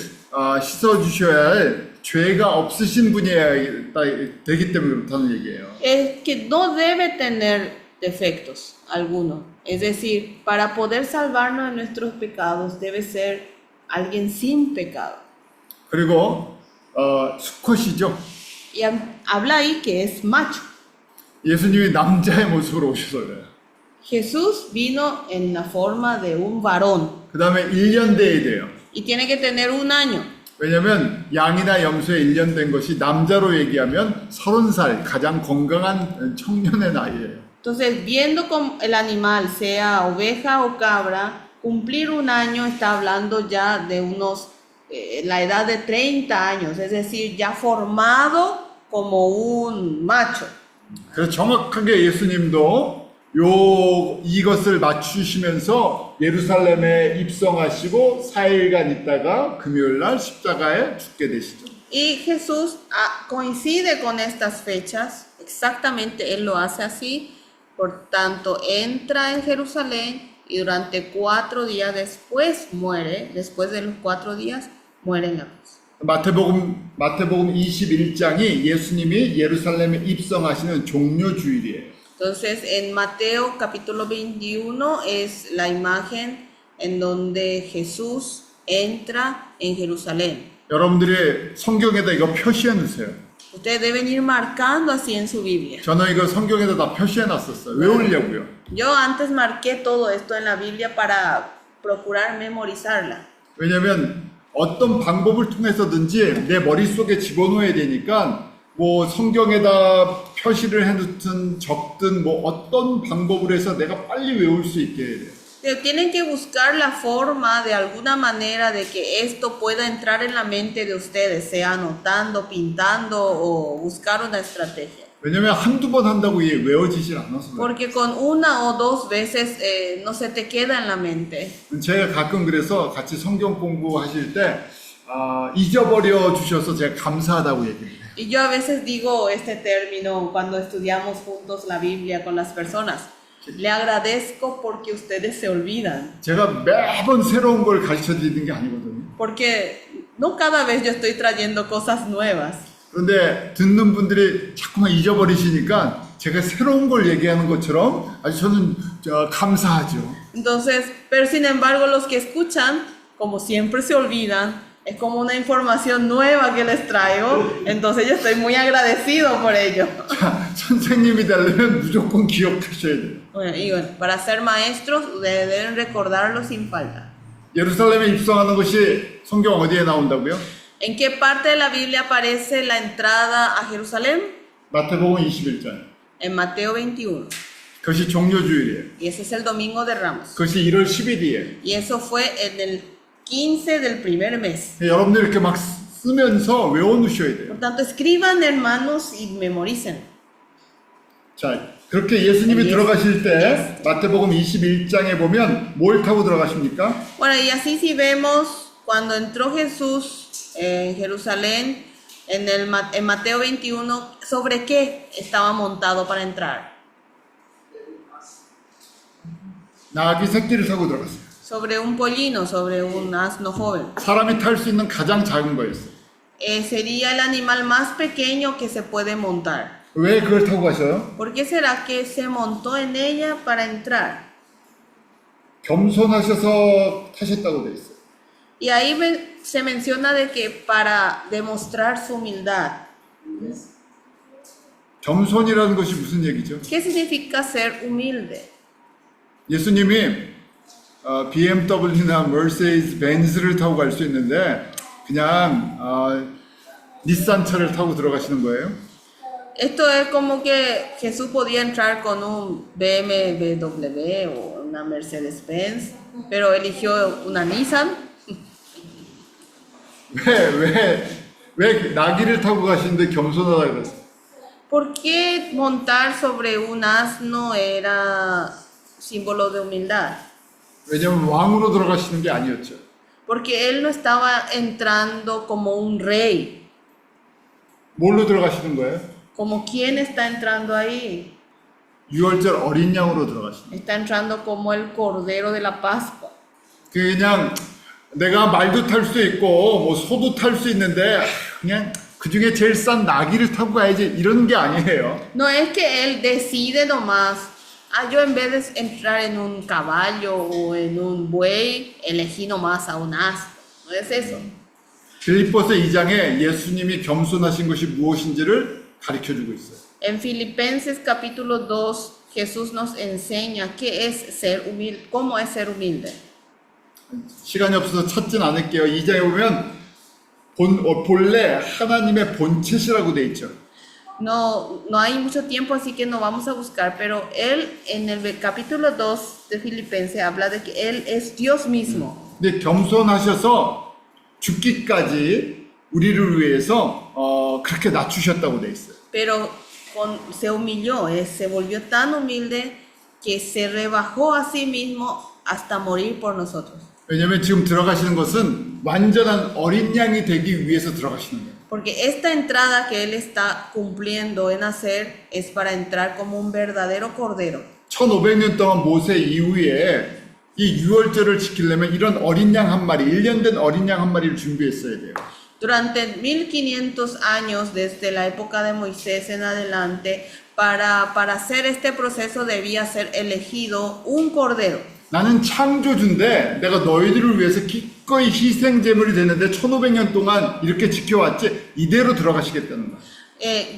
씻어주셔야 할 죄가 없으신 분이어야 되기 때문에 그렇다는 얘기예요. Es que no debe tener defectos alguno. Es decir, para poder salvarnos de nuestros pecados debe ser alguien sin pecado. 그리고 수컷이죠. Y habla ahí que es macho. 예수님이 남자의 모습으로 오셔서 그래요. Jesús vino en la forma de un varón 그 다음에 1년 돼야 돼요. y tiene que tener 1 año. 왜냐면 양이나 염소에 1년 된 것이 남자로 얘기하면 30살 가장 건강한 청년의 나이예요. Entonces, viendo como el animal, sea oveja o cabra, cumplir 1 año está hablando ya de la edad de 30 años, es decir, ya formado como un macho. 그래서 정확하게 예수님도 이것을 맞추시면서 예루살렘에 입성하시고 4일간 있다가 금요일 날 십자가에 죽게 되시죠. Y Jesús coincide con estas fechas, exactamente Él lo hace así, por tanto entra en Jerusalén y durante 4 días después muere, después de los 4 días muere en la cruz. 마태복음 21장이 예수님이 예루살렘에 입성하시는 종료 주일이에요. Entonces, en Mateo capítulo 21 es la imagen en donde Jesús entra en Jerusalén. 여러분들이 성경에다 이거 표시해 놓으세요. Ustedes deben ir marcando así en su Biblia. 저는 이거 성경에다 다 표시해 놨었어요. 외우려고요. Yo antes marqué todo esto en la Biblia para procurar memorizarla. 왜냐면 어떤 방법을 통해서든지 내 머릿속에 집어넣어야 되니까 뭐 성경에다 표시를 해놓든 적든 뭐 어떤 방법으로 해서 내가 빨리 외울 수 있게 해야 돼요. Tienen que buscar la forma de alguna manera de que esto pueda entrar en la mente de ustedes, sea anotando, pintando o buscar una estrategia. 왜냐면 한두 번 한다고 이게 외워지질 않아서 그래요. Porque con 1 o 2 veces no se te queda en la mente. 제가 가끔 그래서 같이 성경 공부하실 때 잊어버려 주셔서 제가 감사하다고 얘기해요. Y yo a veces digo este término cuando estudiamos juntos la Biblia con las personas. Le agradezco porque ustedes se olvidan. 제가 매번 새로운 걸 가르쳐 드리는 게 아니거든요. Porque no cada vez yo estoy trayendo cosas nuevas. 그런데 듣는 분들이 자꾸만 잊어버리시니까 제가 새로운 걸 얘기하는 것처럼 아주 저는 감사하죠. Entonces, pero sin embargo los que escuchan, como siempre se olvidan, es como una información nueva que les traigo, entonces yo estoy muy agradecido por ello. 자, 선생님이 되려면 무조건 기억하셔야 돼요. Bueno, y bueno, para ser maestros ustedes deben recordarlo sin falta. 예루살렘에 입성하는 것이 성경 어디에 나온다고요? ¿En qué parte de la Biblia aparece la entrada a Jerusalén? 마태복음 21장. En Mateo 21. 그것이 종료주일이에요. Y ese es el domingo de Ramos. 그것이 1월 10일이에요. Y eso fue en el 15 del primer mes. 여러분들 이렇게 막 쓰면서 외워놓으셔야 돼요. Por tanto, escriban, hermanos, y memoricen. 자, 그렇게 예수님이 들어가실 때 마태복음 21장에 보면 뭘 타고 들어가십니까? Bueno, y así si vemos cuando entró Jesús en Jerusalén, en Mateo 21, ¿sobre qué estaba montado para entrar? 나귀 새끼를 타고 들어갔어요. Sobre un pollino, sobre un asno joven. 사람이 탈 수 있는 가장 작은 거였어요. Sería el animal más pequeño que se puede montar. 왜 그걸 타고 가셔요? ¿Por qué será que se montó en ella para entrar? 겸손하셔서 타셨다고 돼 있어요. Y ahí se menciona de que para demostrar su humildad. 겸손이라는 것이 무슨 얘기죠? ¿Qué significa ser humilde? 예수님이 BMW나 머세디스 벤츠를 타고 갈 수 있는데 그냥 닛산차를 타고 들어가시는 거예요. Esto es como que Jesús podía entrar con un BMW o una Mercedes-Benz, pero eligió una Nissan. 왜 나귀를 타고 가시는데 겸손하다 그랬어요? ¿Por qué montar sobre un asno era símbolo de humildad? 왜냐면 왕으로 들어가시는 게 아니었죠. Porque él no estaba entrando como un rey. 뭘로 들어가시는 거예요? ¿Como quién está entrando ahí? 6월절 어린 양으로 들어가시는 거예요. Está entrando como el Cordero de la Pascua. 그냥 내가 말도 탈 수 있고 뭐 소도 탈 수 있는데 그냥 그 중에 제일 싼 나귀를 타고 가야지 이러는 게 아니에요. No es que él decide nomás, yo en vez de entrar en un caballo o en un buey, elegí nomás a un asno. No es eso. 빌립보서 2장에 예수님이 겸손하신 것이 무엇인지를 가르쳐주고 있어요. En Filipenses capítulo 2, Jesús nos enseña qué es ser humilde, cómo es ser humilde. 시간이 없어서 찾진 않을게요. 2장에 보면 본래 하나님의 본체시라고 돼 있죠. No hay mucho tiempo, así que no vamos a buscar, pero él en el capítulo 2 de Filipenses habla de que él es Dios mismo. 근데 겸손하셔서 죽기까지 우리를 위해서 그렇게 낮추셨다고 돼 있어요. Pero se humilló, se volvió tan humilde que se rebajó a sí mismo hasta morir por nosotros. 왜냐하면 지금 들어가시는 것은 완전한 어린 양이 되기 위해서 들어가시는 거예요. Porque esta entrada que él está cumpliendo en hacer es para entrar como un verdadero cordero. 1500년 동안 모세 이후에 이 유월절을 지키려면 이런 어린 양 한 마리, 1년 된 어린 양 한 마리를 준비했어야 돼요. Durante 1500 años, desde la época de Moisés en adelante, para hacer este proceso debía ser elegido un cordero. 나는 창조주인데 내가 너희들을 위해서 기꺼이 희생 제물이 되는데 1500년 동안 이렇게 지켜왔지 이대로 들어가시겠다는 거야.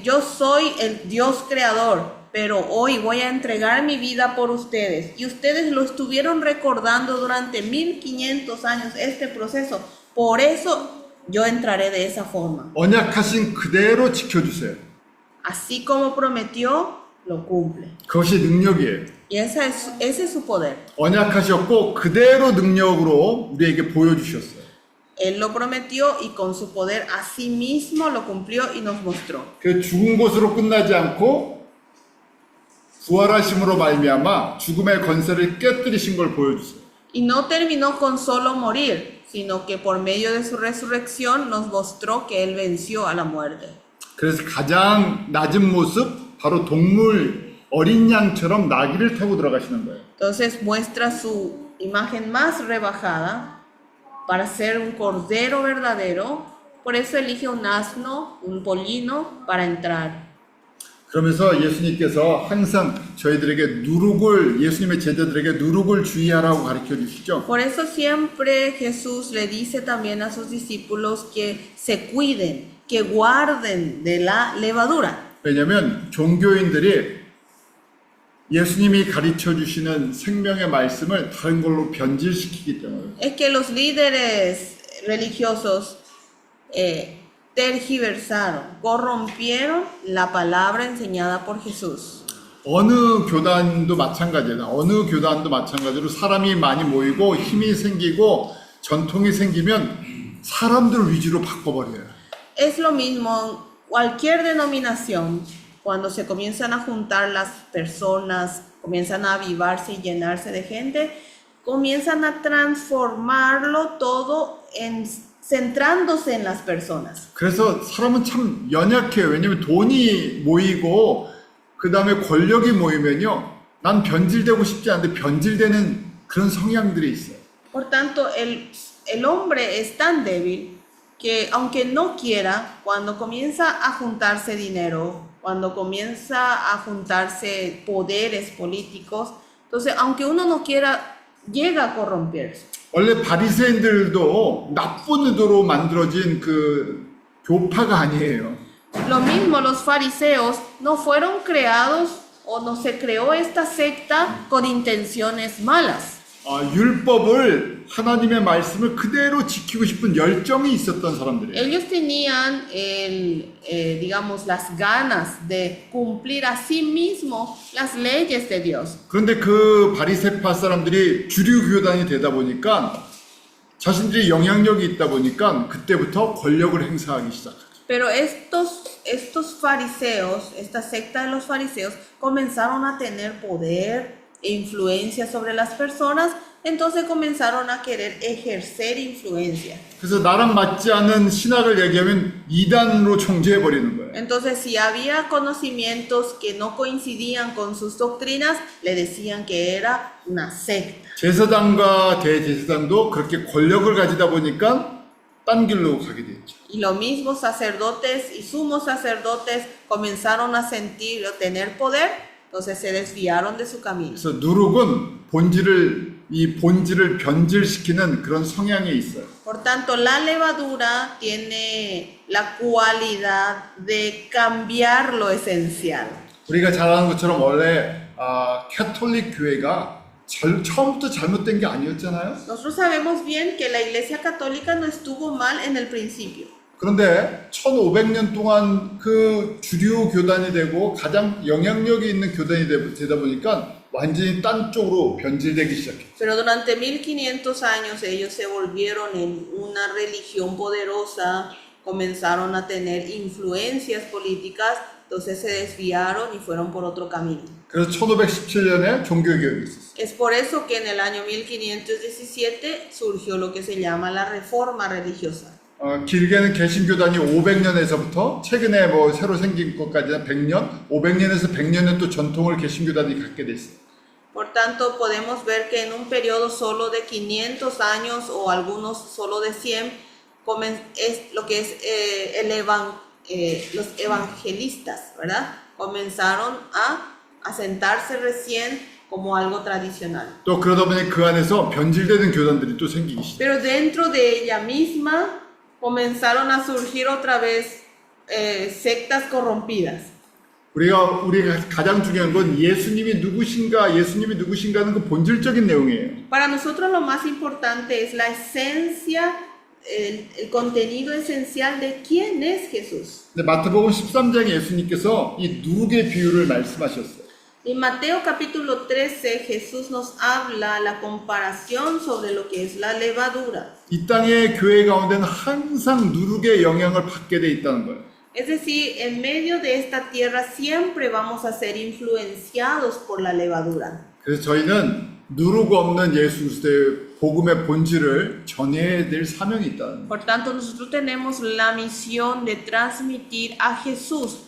Yo soy el Dios creador, pero hoy voy a entregar mi vida por ustedes. Y ustedes lo estuvieron recordando durante 1500 años este proceso. Por eso yo entraré de esa forma. 언약하신 그대로 지켜주세요. Así como prometió, lo cumple. 그것이 능력이에요. Y ese es su poder. 언약하셨고 그대로 능력으로 우리에게 보여주셨어요. Él lo prometió y con su poder a sí mismo lo cumplió y nos mostró. 그 죽은 것으로 끝나지 않고 부활하심으로 말미암아 죽음의 권세를 깨뜨리신 걸 보여주세요. Y no terminó con solo morir, sino que por medio de su resurrección nos mostró que Él venció a la muerte. 그래서 가장 낮은 모습 바로 동물 어린 양처럼 나귀를 타고 들어가시는 거예요. Entonces muestra su imagen más rebajada para ser un cordero verdadero. Por eso elige un asno, un pollino para entrar. 그러면서 예수님께서 항상 저희들에게 누룩을 예수님의 제자들에게 누룩을 주의하라고 가르쳐 주시죠. Por eso siempre Jesús le dice también a sus discípulos que se cuiden, que guarden de la levadura. 왜냐하면 종교인들이 예수님이 가르쳐 주시는 생명의 말씀을 다른 걸로 변질시키기 때문에. Es que los líderes religiosos tergiversaron, corrompieron la palabra enseñada por Jesús. 어느 교단도 마찬가지예요. 어느 교단도 마찬가지로 사람이 많이 모이고 힘이 생기고 전통이 생기면 사람들 위주로 바꿔버려요. Es lo mismo, cualquier denominación, cuando se comienzan a juntar las personas, comienzan a avivarse y llenarse de gente, comienzan a transformarlo todo centrándose en las personas. 그래서 사람은 참 연약해요. 왜냐면 돈이 모이고 그 다음에 권력이 모이면요. 난 변질되고 싶지 않은데 변질되는 그런 성향들이 있어요. Por tanto, el hombre es tan débil que aunque no quiera, cuando comienza a juntarse dinero, cuando comienza a juntarse poderes políticos, entonces aunque uno no quiera, llega a corromperse. 원래 바리새인들도 나쁜 의도로 만들어진 그 교파가 아니에요. Lo mismo, los fariseos no fueron creados o no se creó esta secta con intenciones malas. 율법을 하나님의 말씀을 그대로 지키고 싶은 열정이 있었던 사람들이에요. Ellos tenían, digamos, las ganas de cumplir a sí mismo las leyes de Dios. 그런데 그 바리새파 사람들이 주류 교단이 되다 보니까 자신들이 영향력이 있다 보니까 그때부터 권력을 행사하기 시작하죠. Pero estos fariseos, esta secta de los fariseos, comenzaron a tener poder e influencia sobre las personas, entonces comenzaron a querer ejercer influencia. 그래서 나랑 맞지 않은 신학을 얘기하면 이단으로 정죄해 버리는 거예요. Entonces, si había conocimientos que no coincidían con sus doctrinas, le decían que era una secta. 제사장과 대제사장도 그렇게 권력을 가지다 보니까 딴 길로 가게 됐죠. Y lo mismo sacerdotes y sumos sacerdotes comenzaron a sentir o tener poder Entonces se desviaron de su camino. 그래서 누룩은 이 본질을 변질시키는 그런 성향이 있어요. Por tanto, la levadura tiene la cualidad de cambiar lo esencial. 우리가 잘 아는 것처럼 원래 캐톨릭 교회가 처음부터 잘못된 게 아니었잖아요. Nosotros sabemos bien que la Iglesia Católica no estuvo mal en el principio. 그런데 1500년 동안 그 주류 교단이 되고 가장 영향력이 있는 교단이 되다 보니까 완전히 딴 쪽으로 변질되기 시작했어요. Pero durante 1500 años ellos se volvieron en una religión poderosa, comenzaron a tener influencias políticas, entonces se desviaron y fueron por otro camino. 그래서 1517년에 종교개혁이 있었어요. Es por eso que en el año 1517 surgió lo que se llama la reforma religiosa. 길게는 개신교단이 500년에서부터 최근에 뭐 새로 생긴 것까지는 100년, 500년에서 100년의 또 전통을 개신교단이 갖게 됐어요. Por tanto, podemos ver que en un periodo solo de 500 años o algunos solo de 100, es lo que es los evangelistas, ¿verdad? Comenzaron a asentarse recién como algo tradicional. 또 그러다 보니 그 안에서 변질되는 교단들이 또 생기기 시작해요. Pero dentro de ella misma comenzaron a surgir otra vez sectas corrompidas. 우리가 가장 중요한 건 예수님이 누구신가는 그 본질적인 내용이에요. Para nosotros lo más importante es la esencia, el contenido esencial de quién es Jesús. 근데 마태복음 13장에 예수님께서 이 누룩의 비유를 말씀하셨어요. En Mateo capítulo 13 Jesús nos habla la comparación sobre lo que es la levadura. 이 땅의 교회 가운데는 항상 누룩의 영향을 받게 돼 있다는 거예요. Es decir, en medio de esta tierra siempre vamos a ser influenciados por la levadura. 그래서 저희는 누룩 없는 예수 그리스도의 복음의 본질을 전해야 될 사명이 있다는 거예요. Por tanto, nosotros tenemos la misión de transmitir a Jesús,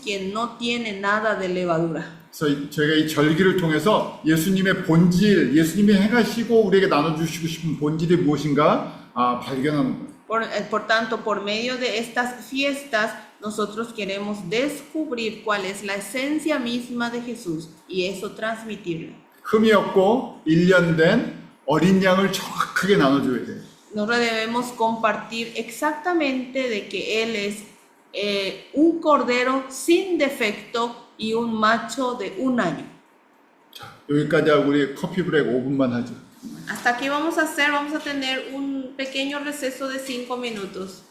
quien no tiene nada de levadura. 그래서 저희가 이 절기를 통해서 예수님의 본질, 예수님이 행하시고 우리에게 나눠주시고 싶은 본질이 무엇인가 발견하는 거예요. Por tanto, por medio de estas fiestas, nosotros queremos descubrir cuál es la esencia misma de Jesús y eso transmitirlo. 흠이 없고 1년 된 어린 양을 정확하게 나눠줘야 돼요. Nosotros debemos compartir exactamente de que Él es un cordero sin defecto y un macho de 1 año. 자, 여기까지 하고 우리 커피 브레이크 5분만 하죠. Hasta aquí vamos a tener un pequeño receso de 5 minutos.